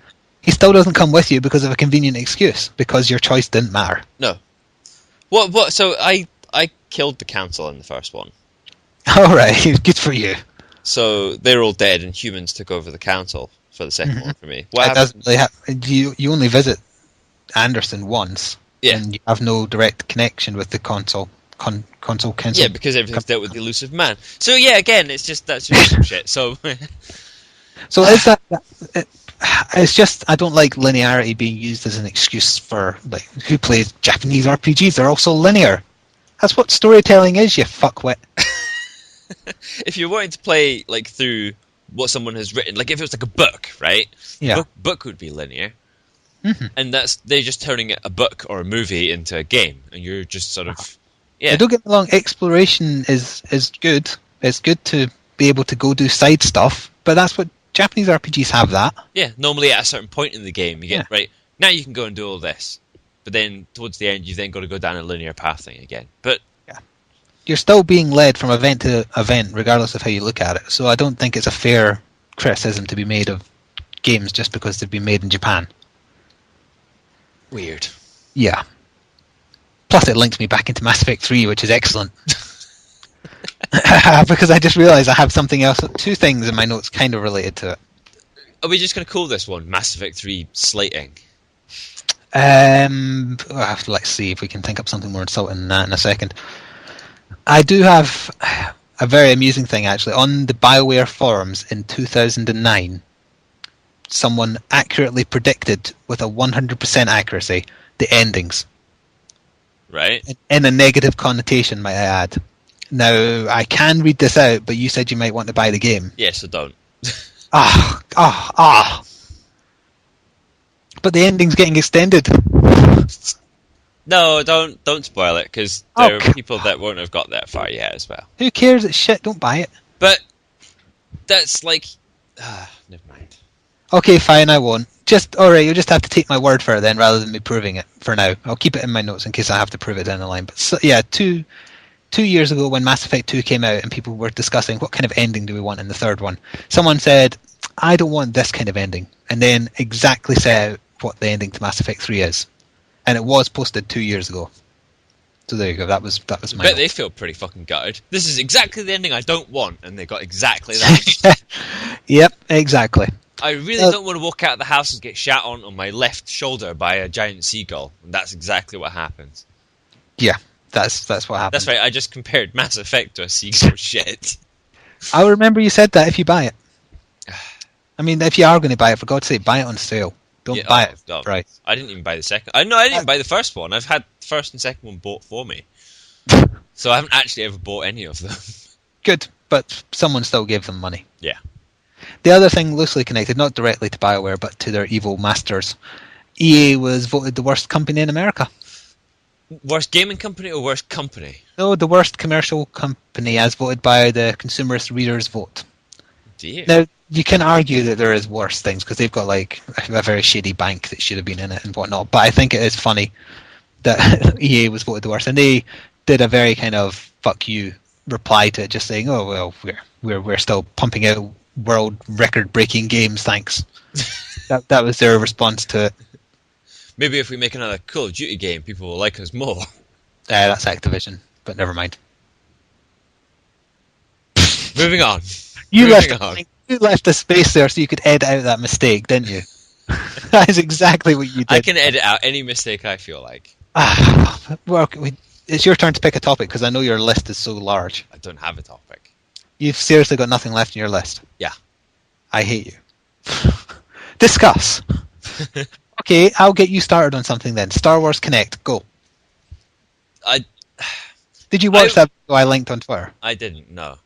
He still doesn't come with you because of a convenient excuse, because your choice didn't matter. No. What? So I killed the council in the first one. Alright, good for you. So they're all dead and humans took over the council for the second one for me. What It doesn't really you only visit Anderson once, and you have no direct connection with the console council. Yeah, because everything's dealt with the elusive man. So yeah, again, that's just some shit. So So is that it's just I don't like linearity being used as an excuse for like who plays Japanese RPGs. They're also linear. That's what storytelling is, you fuckwit. if you're wanting to play like through what someone has written, like if it was like a book, right? Yeah. Book would be linear. And they're just turning a book or a movie into a game, and you're just sort of Don't get me wrong, exploration is good. It's good to be able to go do side stuff, but that's what Japanese RPGs have that. Yeah, normally at a certain point in the game you get right, now you can go and do all this. But then towards the end you've then got to go down a linear path thing again. But you're still being led from event to event regardless of how you look at it. So I don't think it's a fair criticism to be made of games just because they've been made in Japan. Weird. Yeah. Plus it links me back into Mass Effect 3, which is excellent. Because I just realised I have something else, two things in my notes kind of related to it. Are we just going to call this one Mass Effect 3 slating? Let's see if we can think up something more insulting than that in a second. I do have a very amusing thing, actually. On the BioWare forums in 2009, someone accurately predicted, with a 100% accuracy, the endings. Right. In a negative connotation, might I add. Now, I can read this out, but you said you might want to buy the game. Yeah, so don't. But the ending's getting extended. No, don't spoil it, because there are people that won't have got that far yet as well. Who cares? It's shit. Don't buy it. But that's like... never mind. Okay, fine, I won't. Alright, you'll just have to take my word for it then, rather than me proving it for now. I'll keep it in my notes in case I have to prove it down the line. But so, yeah, two years ago when Mass Effect 2 came out and people were discussing what kind of ending do we want in the third one, someone said, I don't want this kind of ending, and then exactly set out what the ending to Mass Effect 3 is. And it was posted 2 years ago. So there you go, that was my Bet they feel pretty fucking gutted. This is exactly the ending I don't want, and they got exactly that. Yep, exactly. I really don't want to walk out of the house and get shat on my left shoulder by a giant seagull. And that's exactly what happens. Yeah, that's what happens. That's right, I just compared Mass Effect to a seagull shit. I'll remember you said that if you buy it. I mean, if you are going to buy it, for God's sake, buy it on sale. Don't buy it. No. Right. I didn't even buy the second. I didn't buy the first one. I've had the first and second one bought for me. So I haven't actually ever bought any of them. Good, but someone still gave them money. Yeah. The other thing loosely connected, not directly to BioWare, but to their evil masters, EA was voted the worst company in America. Worst gaming company or worst company? No, the worst commercial company as voted by the consumerist readers' vote. Dear. Now, you can argue that there is worse things, because they've got like a very shady bank that should have been in it and whatnot, but I think it is funny that EA was voted the worst, and they did a very kind of fuck you reply to it, just saying, oh well, we're still pumping out world record breaking games, thanks. that was their response to it. Maybe if we make another Call of Duty game, people will like us more. That's Activision, but never mind. Moving on. You left the space there so you could edit out that mistake, didn't you? That is exactly what you did. I can edit out any mistake I feel like. Well, it's your turn to pick a topic, because I know your list is so large. I don't have a topic. You've seriously got nothing left in your list. Yeah. I hate you. Discuss. Okay, I'll get you started on something then. Star Wars Kinect, go. Did you watch that video I linked on Twitter? I didn't, no.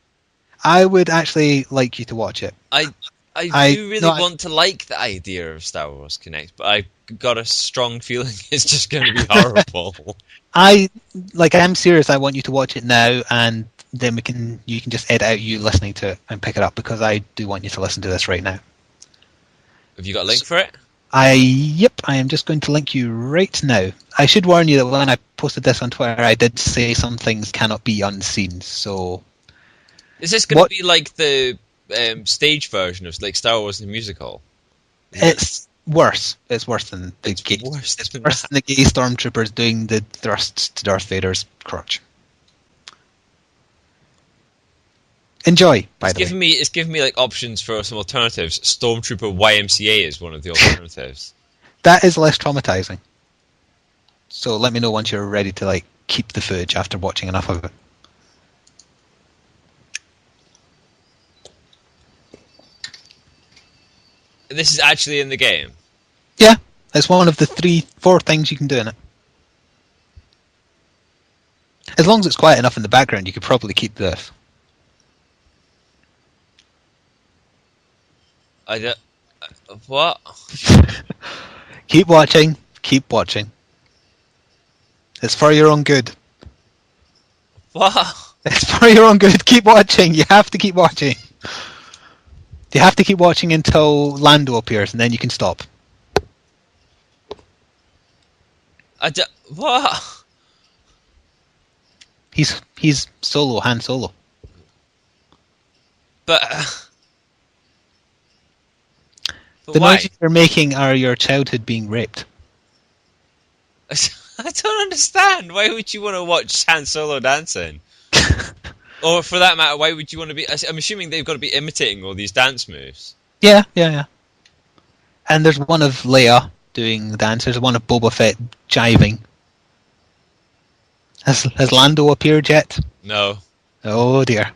I would actually like you to watch it. I do really want to like the idea of Star Wars Kinect, but I got a strong feeling it's just going to be horrible. I'm serious. I want you to watch it now, and then you can just edit out you listening to it and pick it up, because I do want you to listen to this right now. Have you got a link for it? Yep, I am just going to link you right now. I should warn you that when I posted this on Twitter, I did say some things cannot be unseen, so... Is this going to be like the stage version of like Star Wars the Musical? It's Worse. It's worse than the It's gay. worse It's than worse that. than the gay stormtroopers doing the thrusts to Darth Vader's crotch. Enjoy, by the way. It's giving me like options for some alternatives. Stormtrooper YMCA is one of the alternatives. That is less traumatizing. So let me know once you're ready to like keep the footage after watching enough of it. This is actually in the game. Yeah, it's one of the 4 things you can do in it. As long as it's quiet enough in the background, you could probably keep this. I don't, what? Keep watching. Keep watching. It's for your own good. What? It's for your own good. Keep watching. You have to keep watching. You have to keep watching until Lando appears, and then you can stop. What? He's Solo, Han Solo. But The why? noises you're making are your childhood being raped. I don't understand. Why would you want to watch Han Solo dancing? Or for that matter, why would you want to be... I'm assuming they've got to be imitating all these dance moves. Yeah. And there's one of Leia doing the dance. There's one of Boba Fett jiving. Has Lando appeared yet? No. Oh dear.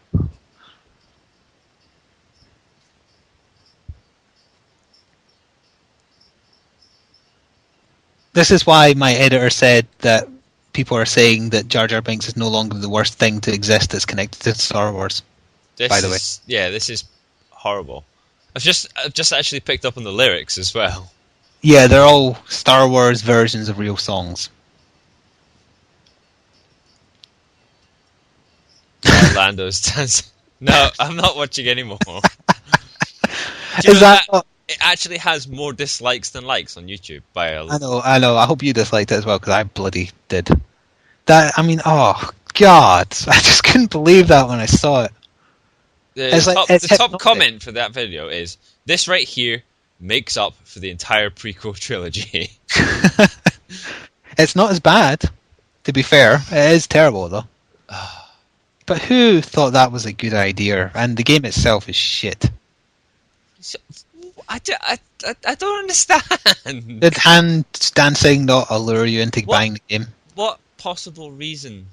This is why my editor said that people are saying that Jar Jar Binks is no longer the worst thing to exist that's connected to Star Wars. By the way. Yeah, this is horrible. I've just actually picked up on the lyrics as well. Yeah, they're all Star Wars versions of real songs. Lando's dancing. No, I'm not watching anymore. Do you Is know that? it actually has more dislikes than likes on YouTube by a... I know. I hope you disliked it as well because I bloody did. Oh God! I just couldn't believe that when I saw it. The top comment for that video is, "This right here makes up for the entire prequel trilogy." It's not as bad, to be fair. It is terrible though. But who thought that was a good idea? And the game itself is shit. I don't understand. Did hand dancing not allure you into buying the game? What possible reason?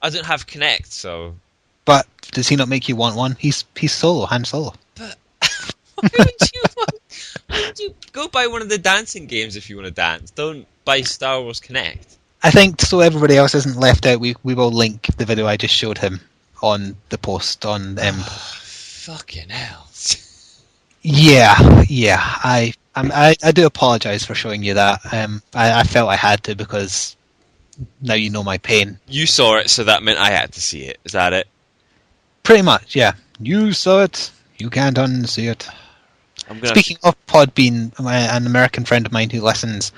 I don't have Kinect, so... But does he not make you want one? He's Solo, Han Solo. But why would you go buy one of the dancing games if you want to dance? Don't buy Star Wars Kinect. I think so everybody else isn't left out, we will link the video I just showed him on the post on... Fucking hell. Yeah. I do apologise for showing you that. I felt I had to because now you know my pain. You saw it, so that meant I had to see it. Is that it? Pretty much, yeah. You saw it. You can't unsee it. Speaking of Podbean, an American friend of mine who listens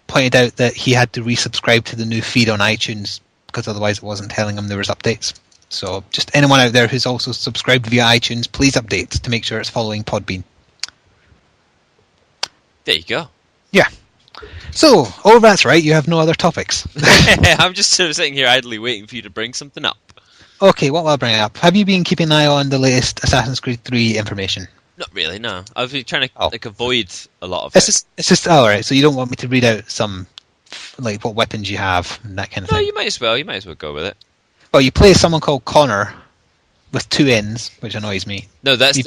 pointed out that he had to resubscribe to the new feed on iTunes because otherwise it wasn't telling him there was updates. So just anyone out there who's also subscribed via iTunes, please update to make sure it's following Podbean. There you go. Yeah. So, that's right, you have no other topics. I'm just sort of sitting here idly waiting for you to bring something up. Okay, what will I bring up? Have you been keeping an eye on the latest Assassin's Creed 3 information? Not really, no. I've been trying to avoid a lot of it. It's just alright, so you don't want me to read out some, like, what weapons you have and that kind of thing? No, you might as well go with it. Well, you play someone called Connor with 2 N's, which annoys me. No, that's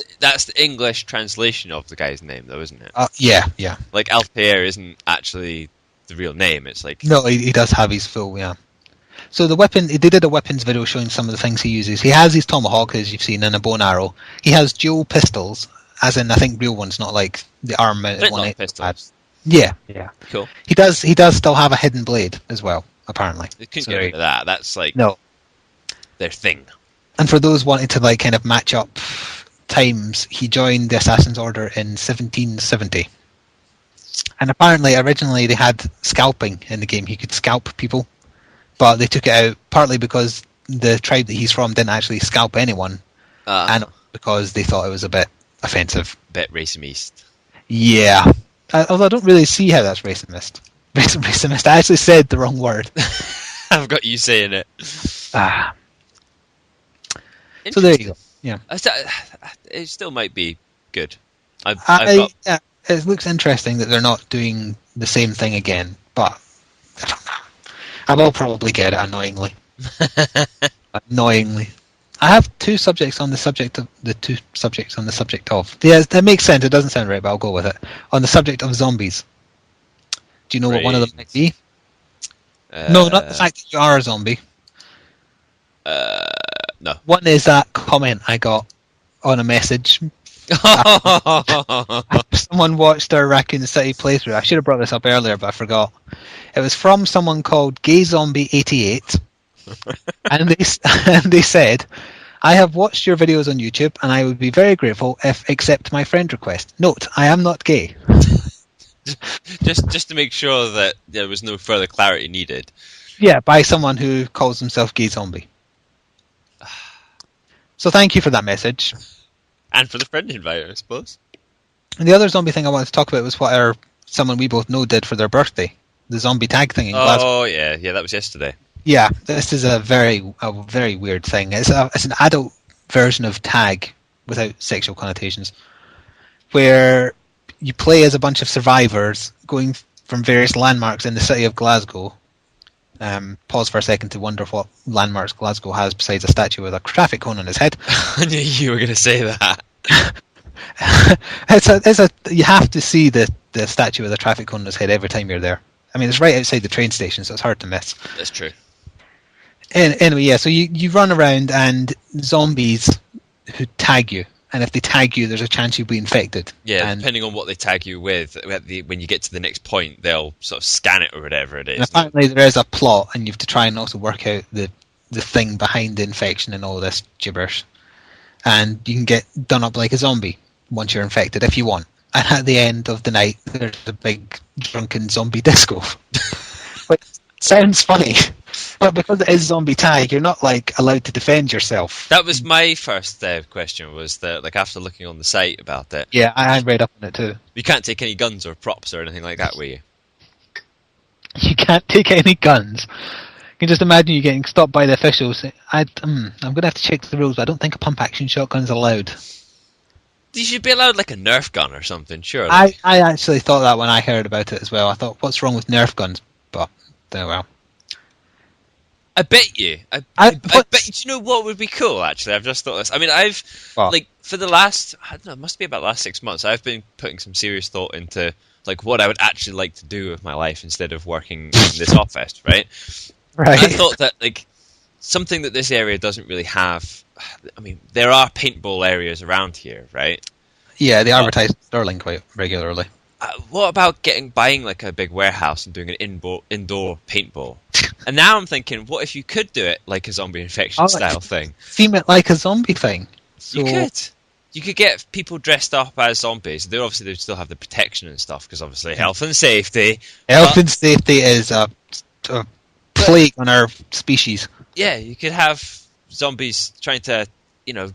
the English translation of the guy's name, though, isn't it? Yeah. Like, Altair isn't actually the real name, it's like... No, he does have his full, yeah. So the weapon, they did a weapons video showing some of the things he uses. He has his tomahawk, as you've seen, and a bow and arrow. He has dual pistols, as in, I think, real ones, not like the arm-mounted one. Pistols. Yeah. Cool. He does still have a hidden blade, as well, apparently. They couldn't get rid of that. That's, like, no, their thing. And for those wanting to, like, kind of match up times, he joined the Assassin's Order in 1770. And apparently, originally, they had scalping in the game. He could scalp people. But they took it out partly because the tribe that he's from didn't actually scalp anyone, and because they thought it was a bit offensive. Bit racist. Yeah. Although I don't really see how that's racist. Racist. I actually said the wrong word. I've got you saying it. Ah. So there you go. Yeah. It still might be good. It looks interesting that they're not doing the same thing again, but I don't know. I will probably get it annoyingly. Annoyingly. I have two subjects on the subject of. Yeah, that makes sense. It doesn't sound right, but I'll go with it. On the subject of zombies. Do you know what one of them might be? No, not the fact that you are a zombie. No. One is that comment I got on a message. Someone watched our Raccoon City playthrough. I should have brought this up earlier, but I forgot. It was from someone called GayZombie88, and they said, "I have watched your videos on YouTube, and I would be very grateful if accept my friend request. Note: I am not gay." just to make sure that there was no further clarity needed. Yeah, by someone who calls himself Gay Zombie. So thank you for that message. And for the friend invite, I suppose. And the other zombie thing I wanted to talk about was what someone we both know did for their birthday. The zombie tag thing in Glasgow. Oh, yeah, that was yesterday. Yeah, this is a very weird thing. It's an adult version of tag without sexual connotations, where you play as a bunch of survivors going from various landmarks in the city of Glasgow. Pause for a second to wonder what landmarks Glasgow has besides a statue with a traffic cone on his head. I knew you were going to say that. You have to see the statue with a traffic cone on his head every time you're there. I mean, it's right outside the train station, so it's hard to miss. That's true. Anyway, yeah, so you run around and zombies who tag you. And if they tag you, there's a chance you'll be infected. Yeah, and depending on what they tag you with, when you get to the next point, they'll sort of scan it or whatever it is. And apparently there is a plot, and you have to try and also work out the thing behind the infection and all this gibberish. And you can get done up like a zombie once you're infected, if you want. And at the end of the night, there's a big drunken zombie disco. Which sounds funny. But because it is zombie tag, you're not allowed to defend yourself. That was my first question. Was that after looking on the site about it? Yeah, I read up on it too. You can't take any guns or props or anything like that, will you? You can't take any guns. You can just imagine you getting stopped by the officials. I'm going to have to check the rules, but I don't think a pump action shotgun's allowed. You should be allowed a Nerf gun or something, surely. I actually thought that when I heard about it as well. I thought, what's wrong with Nerf guns? But oh well. I bet you. I bet you. Do you know what would be cool? Actually, I've just thought this. I mean, for the last, I don't know, it must be about the last 6 months. I've been putting some serious thought into what I would actually like to do with my life instead of working in this office, right? Right. And I thought that something that this area doesn't really have. I mean, there are paintball areas around here, right? Yeah, they advertise Sterling quite regularly. What about buying a big warehouse and doing an indoor paintball? And now I'm thinking, what if you could do it like a zombie infection style thing? Theme it like a zombie thing. So... You could get people dressed up as zombies. They'd still have the protection and stuff because obviously health and safety. Health and safety is a plague on our species. Yeah, you could have zombies trying to,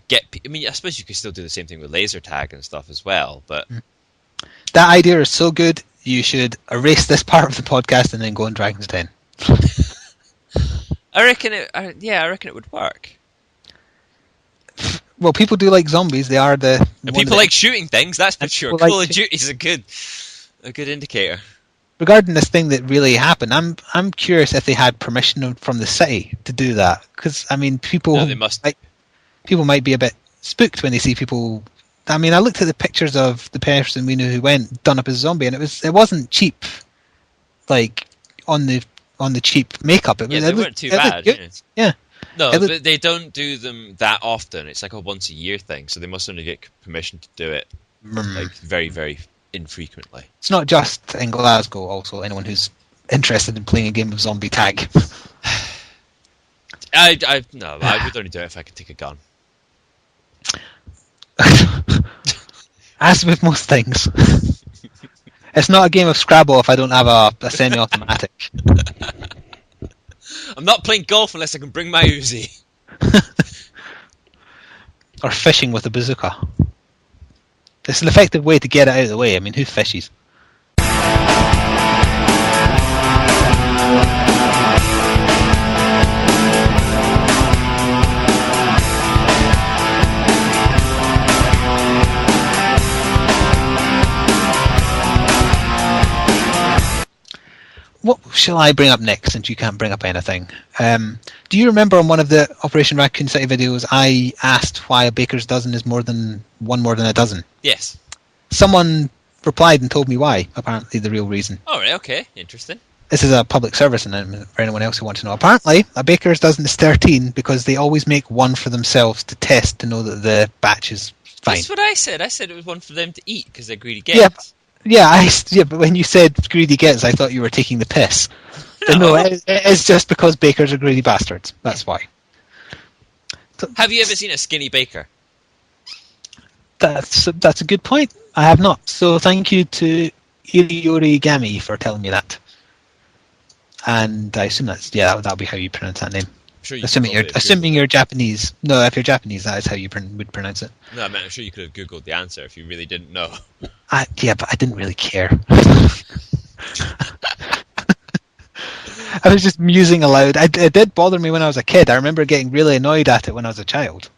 get. I mean, I suppose you could still do the same thing with laser tag and stuff as well, but. That idea is so good, you should erase this part of the podcast and then go on Dragon's Den. I reckon it would work. Well, people do like zombies. They are the... And people like shooting things, that's for sure. Call of Duty is a good indicator. Regarding this thing that really happened, I'm curious if they had permission from the city to do that. Because, I mean, people... No, they must. People might be a bit spooked when they see people... I mean, I looked at the pictures of the person we knew who went done up as a zombie, and it wasn't cheap, on the cheap makeup. They weren't too bad. Yeah. No, they don't do them that often. It's a once a year thing, so they must only get permission to do it very, very infrequently. It's not just in Glasgow. Also, anyone who's interested in playing a game of zombie tag. I would only do it if I could take a gun. As with most things, it's not a game of Scrabble if I don't have a semi-automatic. I'm not playing golf unless I can bring my Uzi. Or fishing with a bazooka. It's an effective way to get it out of the way. I mean, who fishes? what shall I bring up next, since you can't bring up anything? Do you remember on one of the Operation Raccoon City videos, I asked why a baker's dozen is more than a dozen? Yes. Someone replied and told me why, apparently the real reason. Oh, right, okay, interesting. This is a public service announcement for anyone else who wants to know. Apparently, a baker's dozen is 13 because they always make one for themselves to test to know that the batch is fine. That's what I said. I said it was one for them to eat because they're greedy gets. Yeah, but when you said greedy gets, I thought you were taking the piss. But no, it's just because bakers are greedy bastards. That's why. Have you ever seen a skinny baker? That's a good point. I have not. So thank you to Iriori Gami for telling me that. And I assume that'll be how you pronounce that name. Sure assuming you're Japanese. No, if you're Japanese, that is how you would pronounce it. No, man, I'm sure you could have Googled the answer if you really didn't know. Yeah, but I didn't really care. I was just musing aloud. It did bother me when I was a kid. I remember getting really annoyed at it when I was a child.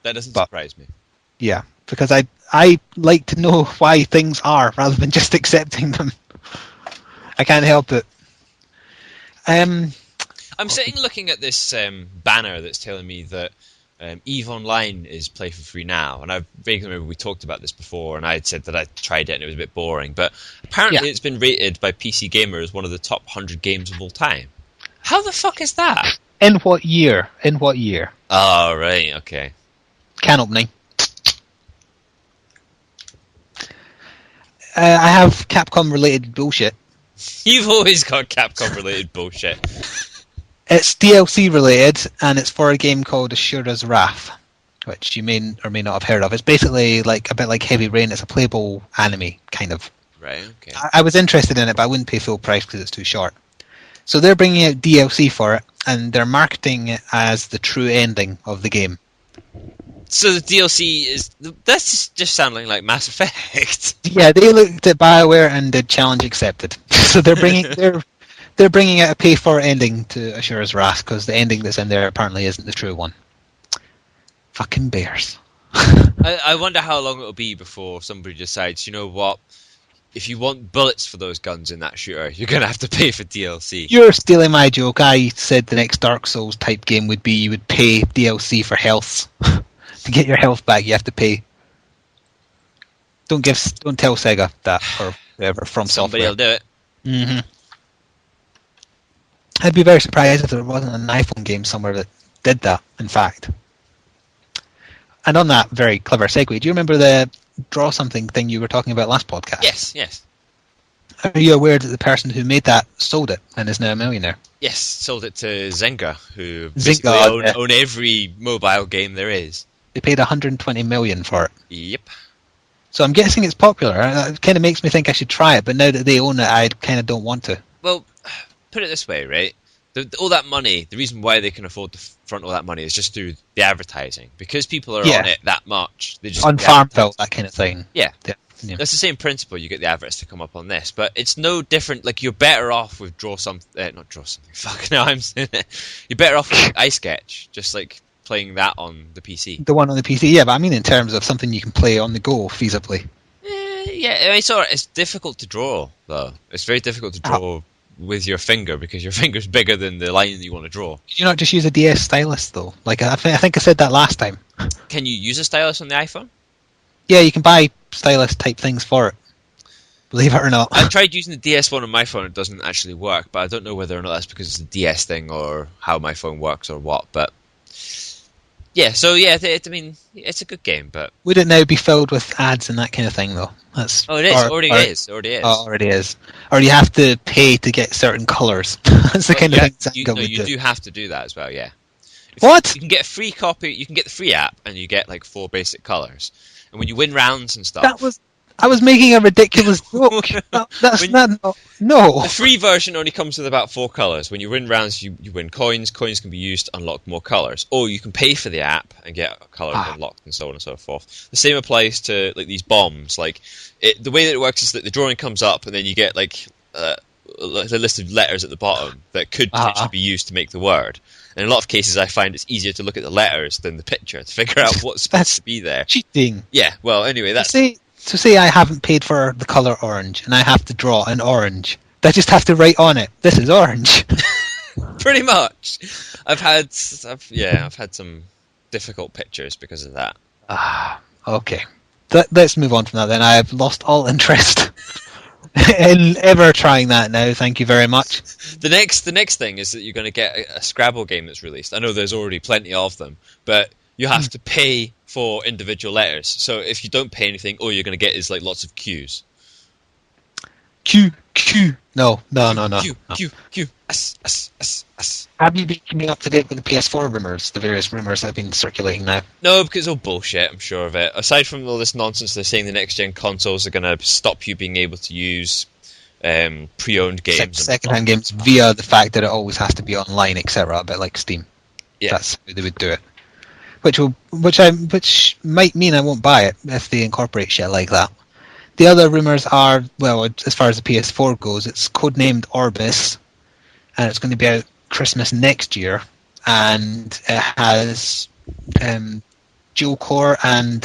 That doesn't surprise me. Yeah, because I like to know why things are rather than just accepting them. I can't help it. I'm sitting looking at this banner that's telling me that EVE Online is play for free now, and I vaguely remember we talked about this before, and I had said that I tried it and it was a bit boring, but apparently it's been rated by PC Gamer as one of the top 100 games of all time. How the fuck is that? In what year? Oh, right, okay. Can opening. I have Capcom-related bullshit. You've always got Capcom-related bullshit. It's DLC related, and it's for a game called Ashura's Wrath, which you may or may not have heard of. It's basically a bit like Heavy Rain. It's a playable anime, kind of. Right, okay. I was interested in it, but I wouldn't pay full price because it's too short. So they're bringing out DLC for it, and they're marketing it as the true ending of the game. So the DLC is... That's just sounding like Mass Effect. Yeah, they looked at BioWare and did challenge accepted. So they're bringing they're bringing out a pay-for ending to Ashura's Wrath, because the ending that's in there apparently isn't the true one. Fucking bears. I wonder how long it'll be before somebody decides, you know what, if you want bullets for those guns in that shooter, you're going to have to pay for DLC. You're stealing my joke. I said the next Dark Souls type game would be you would pay DLC for health. To get your health back, you have to pay. Don't tell Sega that, or whatever, from Somebody will do it. Mm-hmm. I'd be very surprised if there wasn't an iPhone game somewhere that did that, in fact. And on that very clever segue, do you remember the draw something thing you were talking about last podcast? Yes. Are you aware that the person who made that sold it and is now a millionaire? Yes, sold it to Zynga, who Zynga, basically own every mobile game there is. They paid $120 million for it. Yep. So I'm guessing it's popular. It kind of makes me think I should try it, but now that they own it, I kind of don't want to. Well, put it this way, right? All that money, the reason why they can afford to front all that money is just through the advertising. Because people are on it that much. They just on Farmville, that kind of thing. Yeah. Yeah. That's the same principle. You get the adverts to come up on this, but it's no different. Like, you're better off with not draw something. Fuck, no, I'm saying it. You're better off with iSketch, just like playing that on the PC. The one on the PC, yeah, but I mean in terms of something you can play on the go feasibly. Yeah, I mean, it's difficult to draw, though. It's very difficult to draw with your finger, because your finger's bigger than the line that you want to draw. Could you not just use a DS stylus, though? Like, I think I said that last time. Can you use a stylus on the iPhone? Yeah, you can buy stylus type things for it. Believe it or not. I've tried using the DS one on my phone. It doesn't actually work, but I don't know whether or not that's because it's a DS thing or how my phone works or what. But yeah, so yeah, I mean, it's a good game, but would it now be filled with ads and that kind of thing, though? It is. Already is. Oh, already is. Or you have to pay to get certain colours. That's the kind of thing that you do have to do that as well. Yeah. What? You can get a free copy. You can get the free app, and you get like 4 basic colours. And when you win rounds and stuff, I was making a ridiculous joke. That's not. No. The free version only comes with about 4 colours. When you win rounds, you win coins. Coins can be used to unlock more colours. Or you can pay for the app and get a colour unlocked, and so on and so forth. The same applies to like these bombs. Like the way that it works is that the drawing comes up, and then you get like a list of letters at the bottom that could potentially be used to make the word. In a lot of cases, I find it's easier to look at the letters than the picture to figure out what's supposed to be there. Cheating. Yeah, well, anyway, that's... So say I haven't paid for the colour orange, and I have to draw an orange. They just have to write on it, this is orange. Pretty much. I've had some difficult pictures because of that. Okay. Let's move on from that then. I have lost all interest in ever trying that now. Thank you very much. The next thing is that you're going to get a Scrabble game that's released. I know there's already plenty of them, but you have to pay for individual letters. So if you don't pay anything, all you're going to get is like lots of Qs. Q. No. Q. S. Have you been keeping up to date with the PS4 rumours? The various rumours that have been circulating now? No, because it's all bullshit, I'm sure of it. Aside from all this nonsense, they're saying the next-gen consoles are going to stop you being able to use pre-owned games. Second-hand games via the fact that it always has to be online, etc. A bit like Steam. Yeah. That's how they would do it. Which might mean I won't buy it if they incorporate shit like that. The other rumours are, well, as far as the PS4 goes, it's codenamed Orbis, and it's going to be out Christmas next year, and it has dual core and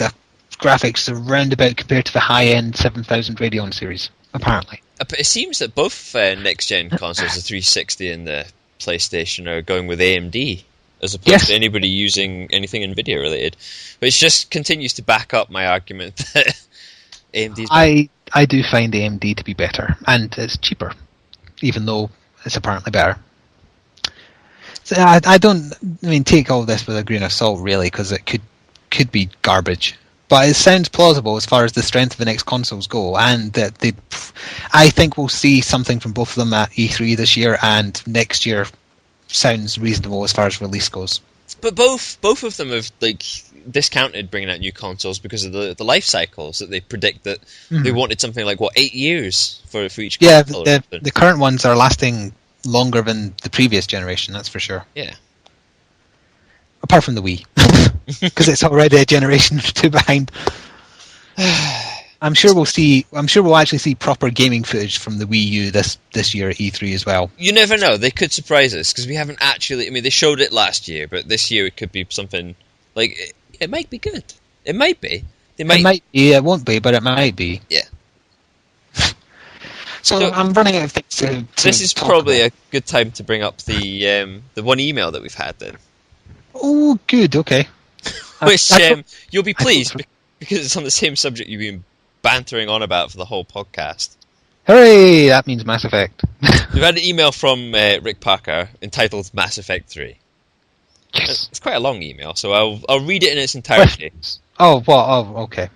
graphics around about compared to the high-end 7000 Radeon series, apparently. It seems that both next-gen consoles, the 360 and the PlayStation, are going with AMD, as opposed to anybody using anything NVIDIA related. But it just continues to back up my argument that AMD's I do find AMD to be better, and it's cheaper, even though it's apparently better. So I mean, take all this with a grain of salt, really, because it could be garbage. But it sounds plausible as far as the strength of the next consoles go, and that I think we'll see something from both of them at E3 this year, and next year sounds reasonable as far as release goes. But both of them have discounted bringing out new consoles because of the life cycles that they predict that they wanted something like 8 years for each console. Yeah, the current ones are lasting longer than the previous generation, that's for sure. Yeah. Apart from the Wii, because it's already a generation or two behind. I'm sure we'll actually see proper gaming footage from the Wii U this year at E3 as well. You never know; they could surprise us because we haven't actually. I mean, they showed it last year, but this year it could be something like it might be good. It might be. It might be. It won't be, but it might be. Yeah. So I'm running out of things to this is probably a good time to bring up the one email that we've had then. Oh, good. Okay. Which you'll be pleased because it's on the same subject you've been bantering on about for the whole podcast. Hooray! That means Mass Effect. We've had an email from Rick Parker entitled Mass Effect 3. Yes. It's quite a long email, so I'll read it in its entirety. Oh, what? Oh, okay.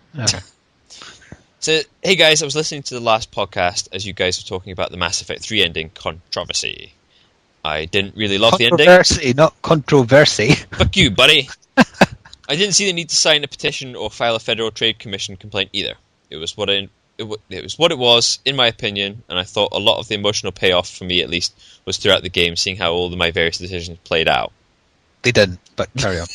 So, hey guys, I was listening to the last podcast as you guys were talking about the Mass Effect 3 ending controversy. I didn't really love the ending. Controversy, not controversy. Fuck you, buddy. I didn't see the need to sign a petition or file a Federal Trade Commission complaint either. It was what it was, in my opinion, and I thought a lot of the emotional payoff, for me at least, was throughout the game, seeing how all of my various decisions played out. They didn't, but carry on.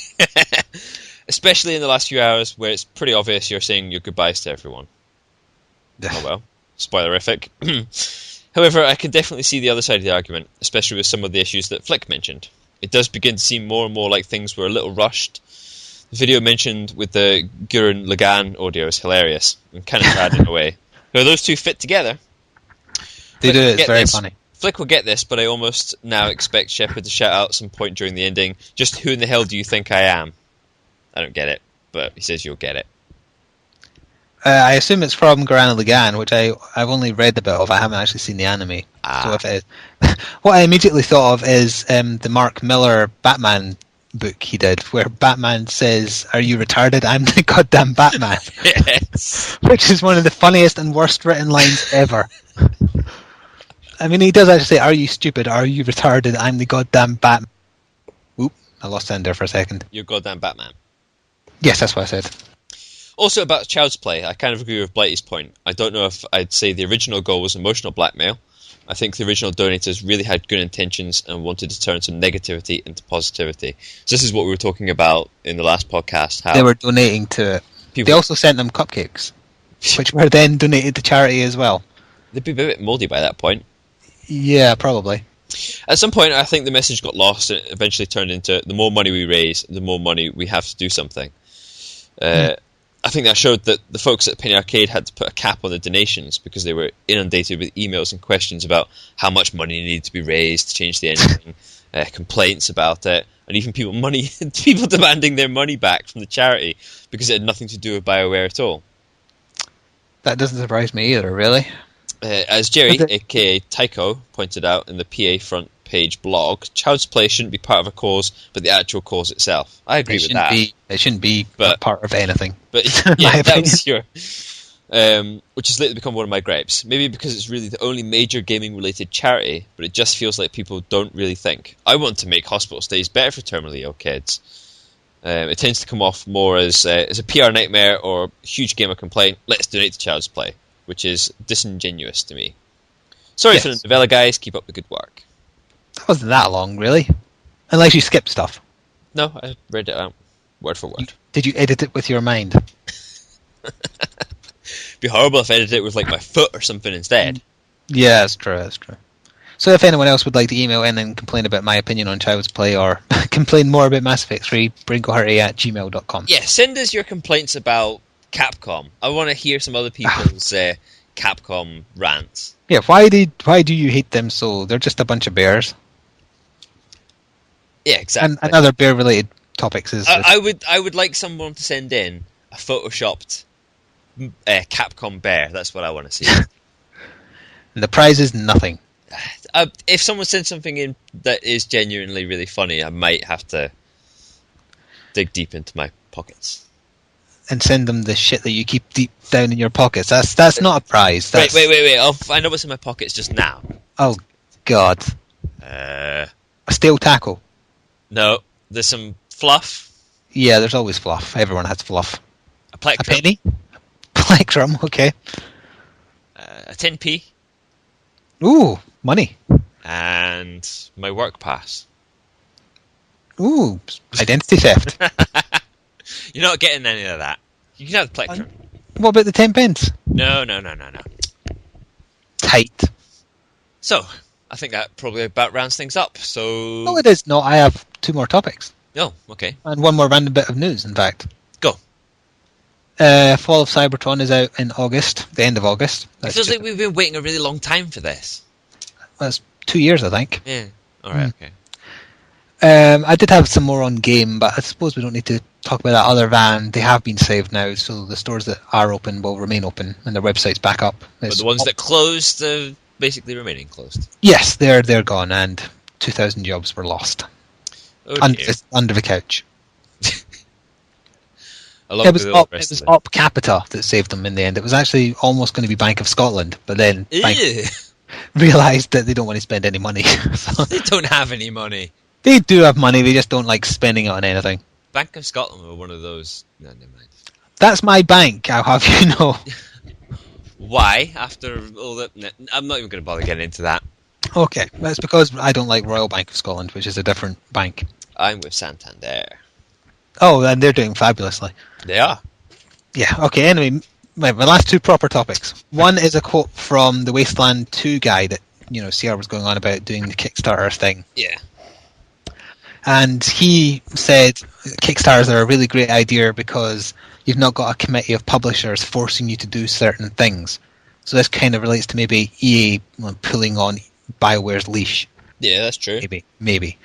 Especially in the last few hours, where it's pretty obvious you're saying your goodbyes to everyone. Oh well, spoilerific. However, I can definitely see the other side of the argument, especially with some of the issues that Flick mentioned. It does begin to seem more and more like things were a little rushed. The video mentioned with the Gurren Lagann audio is hilarious and kind of sad in a way. So those two fit together. They do, it's very funny. Flick will get this, but I almost now expect Shepard to shout out at some point during the ending, just who in the hell do you think I am? I don't get it, but he says you'll get it. I assume it's from Gurren Lagann, which I've only read a bit of. I haven't actually seen the anime. So if it is, what I immediately thought of is the Mark Millar Batman book he did, where Batman says, "Are you retarded? I'm the goddamn Batman." Yes. Which is one of the funniest and worst written lines ever. I mean, he does actually say, "Are you stupid? Are you retarded? I'm the goddamn Batman." Oop, I lost sound there for a second. You're goddamn Batman. Yes, that's what I said. Also about Child's Play, I kind of agree with Blighty's point. I don't know if I'd say the original goal was emotional blackmail. I think the original donators really had good intentions and wanted to turn some negativity into positivity. So this is what we were talking about in the last podcast. How they were donating to it. They also sent them cupcakes, which were then donated to charity as well. They'd be a bit mouldy by that point. Yeah, probably. At some point, I think the message got lost and it eventually turned into the more money we raise, the more money we have to do something. I think that showed that the folks at Penny Arcade had to put a cap on the donations because they were inundated with emails and questions about how much money needed to be raised to change the ending, complaints about it, and even people demanding their money back from the charity because it had nothing to do with BioWare at all. That doesn't surprise me either, really. As Jerry, aka Tycho, pointed out in the PA front page blog, child's play shouldn't be part of a cause, but the actual cause itself. I agree with that. It shouldn't be a part of anything. But yeah, that was your... which has lately become one of my gripes. Maybe because it's really the only major gaming-related charity, but it just feels like people don't really think. I want to make hospital stays better for terminally ill kids. It tends to come off more as a PR nightmare or huge gamer complaint, let's donate to child's play, which is disingenuous to me. Sorry for the novella, guys. Keep up the good work. That wasn't that long, really. Unless you skipped stuff. No, I read it out, word for word. Did you edit it with your mind? It'd be horrible if I edited it with like my foot or something instead. Yeah, that's true. So if anyone else would like to email in and complain about my opinion on Child's Play or complain more about Mass Effect 3, braingohurty@gmail.com. Yeah, send us your complaints about Capcom. I want to hear some other people's Capcom rants. Yeah, why do you hate them so? They're just a bunch of bears. Yeah, exactly. And other bear-related topics is... I would like someone to send in a photoshopped Capcom bear. That's what I want to see. And the prize is nothing. If someone sends something in that is genuinely really funny, I might have to dig deep into my pockets. And send them the shit that you keep deep down in your pockets. That's not a prize. That's... Wait. I'll find out what's in my pockets just now. Oh, God. A steel tackle. No, there's some fluff. Yeah, there's always fluff. Everyone has fluff. A plectrum. A penny? Plectrum, okay. A 10p. Ooh, money. And my work pass. Ooh, identity theft. You're not getting any of that. You can have the plectrum. What about the 10 pence? No. Tight. So, I think that probably about rounds things up. So. No, it is not. I have 2 more topics. Oh, okay. And 1 more random bit of news, in fact. Go. Fall of Cybertron is out in August, the end of August. It feels like we've been waiting a really long time for this. That's 2 years, I think. Yeah. Alright, okay. I did have some more on game, but I suppose we don't need to talk about that other than they have been saved now, so the stores that are open will remain open and their website's back up. But the ones that closed are basically remaining closed. Yes, they're gone, and 2,000 jobs were lost. Under the couch. It was Op Capita that saved them in the end. It was actually almost going to be Bank of Scotland, but then Bank realised that they don't want to spend any money. So they don't have any money. They do have money, they just don't like spending it on anything. Bank of Scotland were one of those... No, never mind. That's my bank, I'll have you know. Why? After all that... I'm not even going to bother getting into that. Okay, that's because I don't like Royal Bank of Scotland, which is a different bank. I'm with Santander. Oh, and they're doing fabulously. They are. Yeah, okay, anyway, my last 2 proper topics. One is a quote from the Wasteland 2 guy that, CR was going on about doing the Kickstarter thing. Yeah. And he said Kickstarters are a really great idea because you've not got a committee of publishers forcing you to do certain things. So this kind of relates to maybe EA pulling on BioWare's leash. Yeah, that's true. Maybe.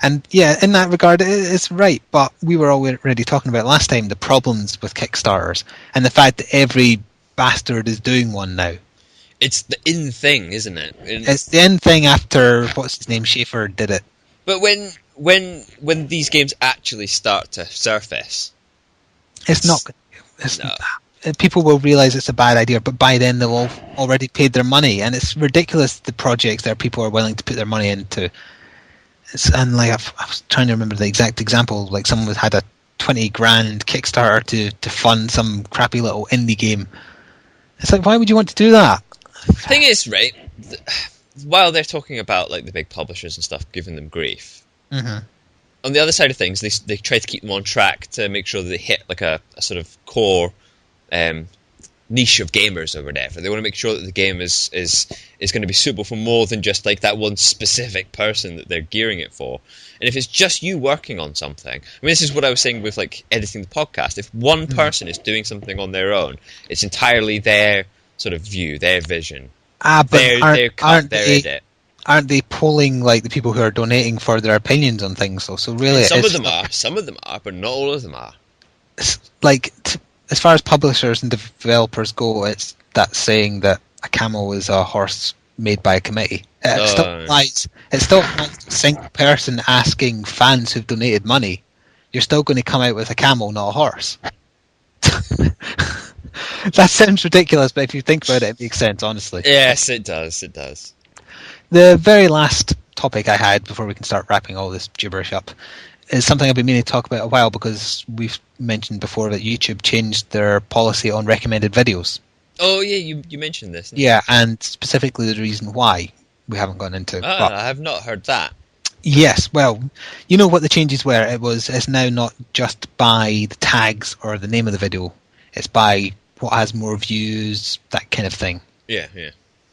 And yeah, in that regard, it's right. But we were already talking about last time the problems with Kickstarters and the fact that every bastard is doing one now. It's the in thing, isn't it? It's the in thing after, what's his name, Schaefer did it. But when these games actually start to surface... It's not... People will realise it's a bad idea, but by then they'll already paid their money. And it's ridiculous, the projects that people are willing to put their money into. And like I was trying to remember the exact example, like someone had a 20 grand Kickstarter to fund some crappy little indie game. It's like, why would you want to do that? The thing is, right, while they're talking about like the big publishers and stuff giving them grief, on the other side of things, they try to keep them on track to make sure that they hit like a sort of core niche of gamers or whatever. They want to make sure that the game is going to be suitable for more than just like that one specific person that they're gearing it for. And if it's just you working on something, I mean, this is what I was saying with like editing the podcast. If one person is doing something on their own, it's entirely their sort of view, their vision, but their cut, their edit. Aren't they polling like the people who are donating for their opinions on things? So really, some of them are, but not all of them are. Like as far as publishers and developers go, it's that saying that a camel is a horse made by a committee. It still applies to a single person asking fans who've donated money. You're still going to come out with a camel, not a horse. That sounds ridiculous, but if you think about it, it makes sense, honestly. Yes, it does. It does. The very last topic I had before we can start wrapping all this gibberish up is something I've been meaning to talk about a while, because we've mentioned before that YouTube changed their policy on recommended videos. Oh yeah, you mentioned this. Yeah, and specifically the reason why we haven't gone into. I have not heard that. Yes, well, you know what the changes were. It's now not just by the tags or the name of the video. It's by what has more views, that kind of thing. Yeah.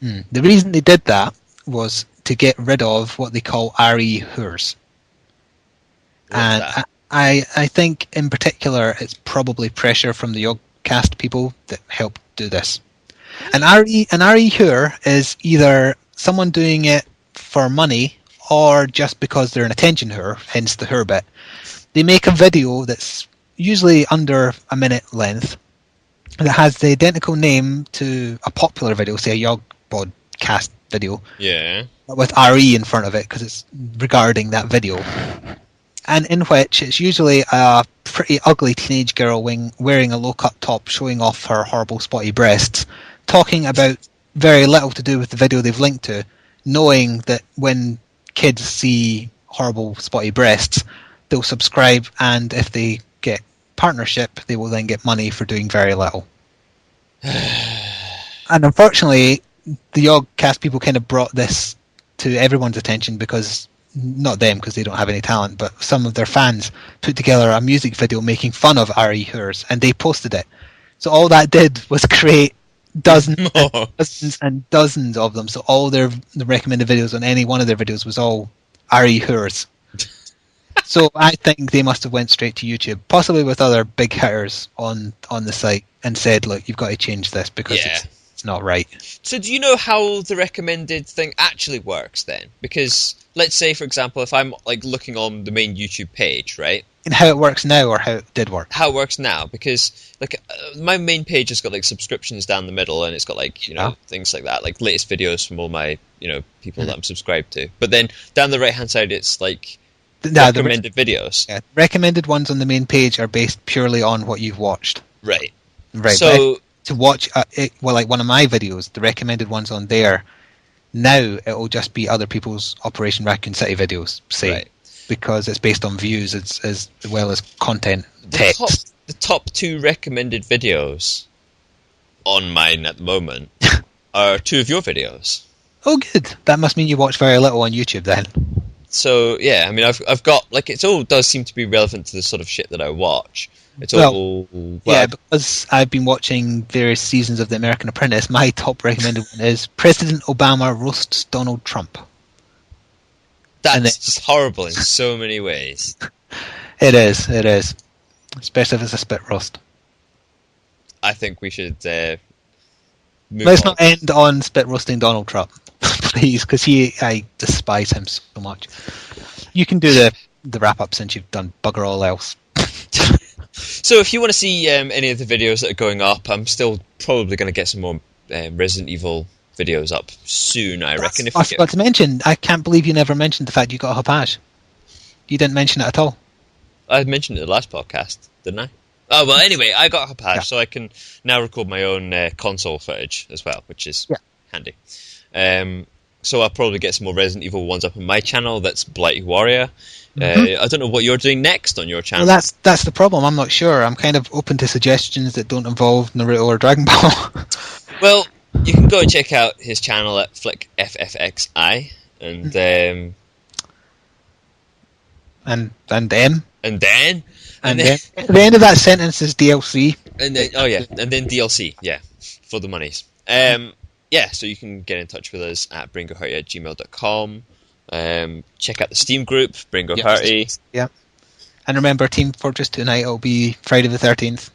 The reason they did that was to get rid of what they call RE whores. And I think in particular it's probably pressure from the Yogcast people that helped do this. An RE whore is either someone doing it for money or just because they're an attention whore, hence the whore bit. They make a video that's usually under a minute length that has the identical name to a popular video, say a Yog podcast video. Yeah. With RE in front of it because it's regarding that video. And in which it's usually a pretty ugly teenage girl wearing a low-cut top showing off her horrible spotty breasts, talking about very little to do with the video they've linked to, knowing that when kids see horrible spotty breasts, they'll subscribe, and if they get partnership, they will then get money for doing very little. And unfortunately, the Yogcast people kind of brought this to everyone's attention because, not them because they don't have any talent, but some of their fans put together a music video making fun of RE Hers, and they posted it. So all that did was create dozens and dozens of them. So all the recommended videos on any one of their videos was all RE Hers. So I think they must have went straight to YouTube, possibly with other big hitters on the site, and said, look, you've got to change this because it's not right. So do you know how the recommended thing actually works then? Because let's say, for example, if I'm like looking on the main YouTube page, right? And how it works now, or how it did work? How it works now, because like my main page has got like subscriptions down the middle, and it's got like things like that, like latest videos from all my people that I'm subscribed to. But then down the right hand side, it's like recommended videos. Yeah, recommended ones on the main page are based purely on what you've watched. Right. So to watch, like one of my videos, the recommended ones on there, now it will just be other people's Operation Raccoon City videos, say. Right. Because it's based on views as well as content text. The top 2 recommended videos on mine at the moment are 2 of your videos. Oh, good. That must mean you watch very little on YouTube then. So yeah, I mean, I've got like it all does seem to be relevant to the sort of shit that I watch. It's all because I've been watching various seasons of The American Apprentice. My top recommended one is President Obama roasts Donald Trump. That's just horrible in so many ways. It is. Especially if it's a spit roast. I think we should Let's not end on spit roasting Donald Trump, please, because I despise him so much. You can do the wrap-up since you've done bugger all else. So if you want to see any of the videos that are going up, I'm still probably going to get some more Resident Evil videos up soon, I reckon. I forgot to mention, I can't believe you never mentioned the fact you got a Hopage. You didn't mention it at all. I mentioned it in the last podcast, didn't I? Oh, well, anyway, I got a Hopage, so I can now record my own console footage as well, which is handy. So I'll probably get some more Resident Evil ones up on my channel. That's Blighty Warrior. I don't know what you're doing next on your channel. Well, that's the problem. I'm not sure. I'm kind of open to suggestions that don't involve Naruto or Dragon Ball. Well, you can go and check out his channel at FlickFFXI, and then at the end of that sentence is DLC. And then DLC, for the monies. So you can get in touch with us at braingohurty@gmail.com. Check out the Steam group, Brain Go Hurty. Yeah. And remember, Team Fortress 2 night will be Friday the 13th.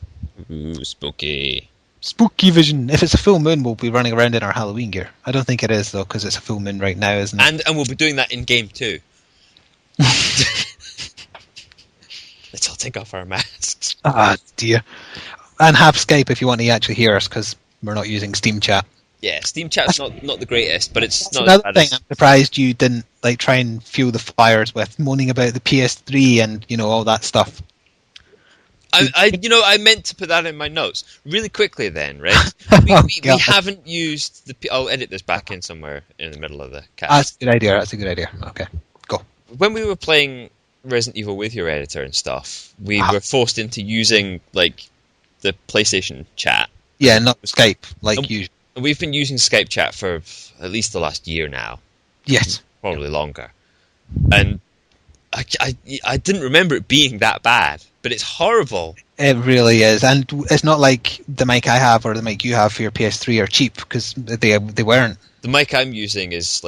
Ooh, spooky. Spooky vision. If it's a full moon, we'll be running around in our Halloween gear. I don't think it is, though, because it's a full moon right now, isn't it? And we'll be doing that in game too. Let's all take off our masks. Ah, dear. And have Skype if you want to actually hear us, because we're not using Steam Chat. Yeah, Steam Chat's not the greatest, but it's not another as bad thing. as... I'm surprised you didn't try and fuel the fires with moaning about the PS3 and all that stuff. I meant to put that in my notes really quickly. Then, right? We haven't used the. I'll edit this back in somewhere in the middle of the cast. That's a good idea. Okay, go. When we were playing Resident Evil with your editor and stuff, we were forced into using the PlayStation chat. Yeah, not Skype usual. And we've been using Skype chat for at least the last year now. Yes, probably longer. And I didn't remember it being that bad, but it's horrible. It really is, and it's not like the mic I have or the mic you have for your PS3 are cheap, because they weren't. The mic I'm using is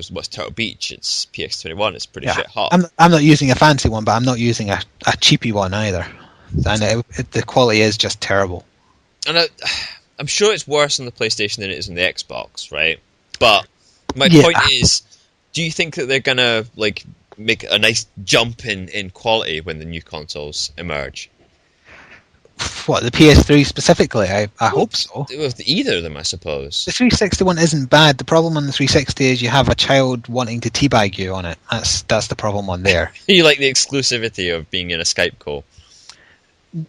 what's Turtle Beach. It's PX21. It's pretty shit hot. I'm not using a fancy one, but I'm not using a cheapy one either. And the quality is just terrible. And I'm sure it's worse on the PlayStation than it is on the Xbox, right? But my point is, do you think that they're gonna make a nice jump in quality when the new consoles emerge? What, the PS3 specifically? I hope so. With either of them, I suppose. The 360 one isn't bad. The problem on the 360 is you have a child wanting to teabag you on it. That's the problem on there. You like the exclusivity of being in a Skype call.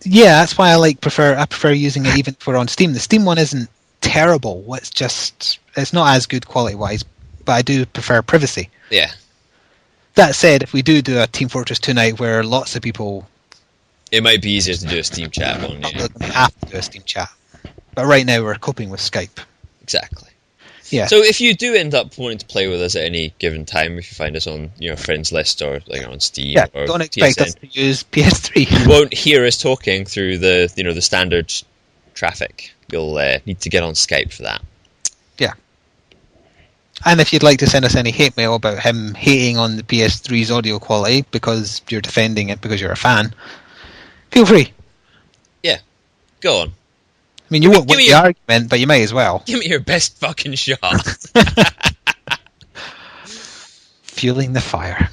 Yeah, that's why I prefer using it even if we're on Steam. The Steam one isn't terrible. It's not as good quality wise, but I do prefer privacy. Yeah. That said, if we do a Team Fortress 2 night where lots of people, it might be easier to do a Steam chat one. We have to do a Steam chat, but right now we're coping with Skype. Exactly. Yeah. So if you do end up wanting to play with us at any given time, if you find us on friends list or on Steam, or don't expect PSN, us to use PS3. You won't hear us talking through the the standard traffic. You'll need to get on Skype for that. Yeah. And if you'd like to send us any hate mail about him hating on the PS3's audio quality because you're defending it because you're a fan, feel free. Yeah, go on. I mean, you won't win the argument, but you may as well. Give me your best fucking shot. Fueling the fire.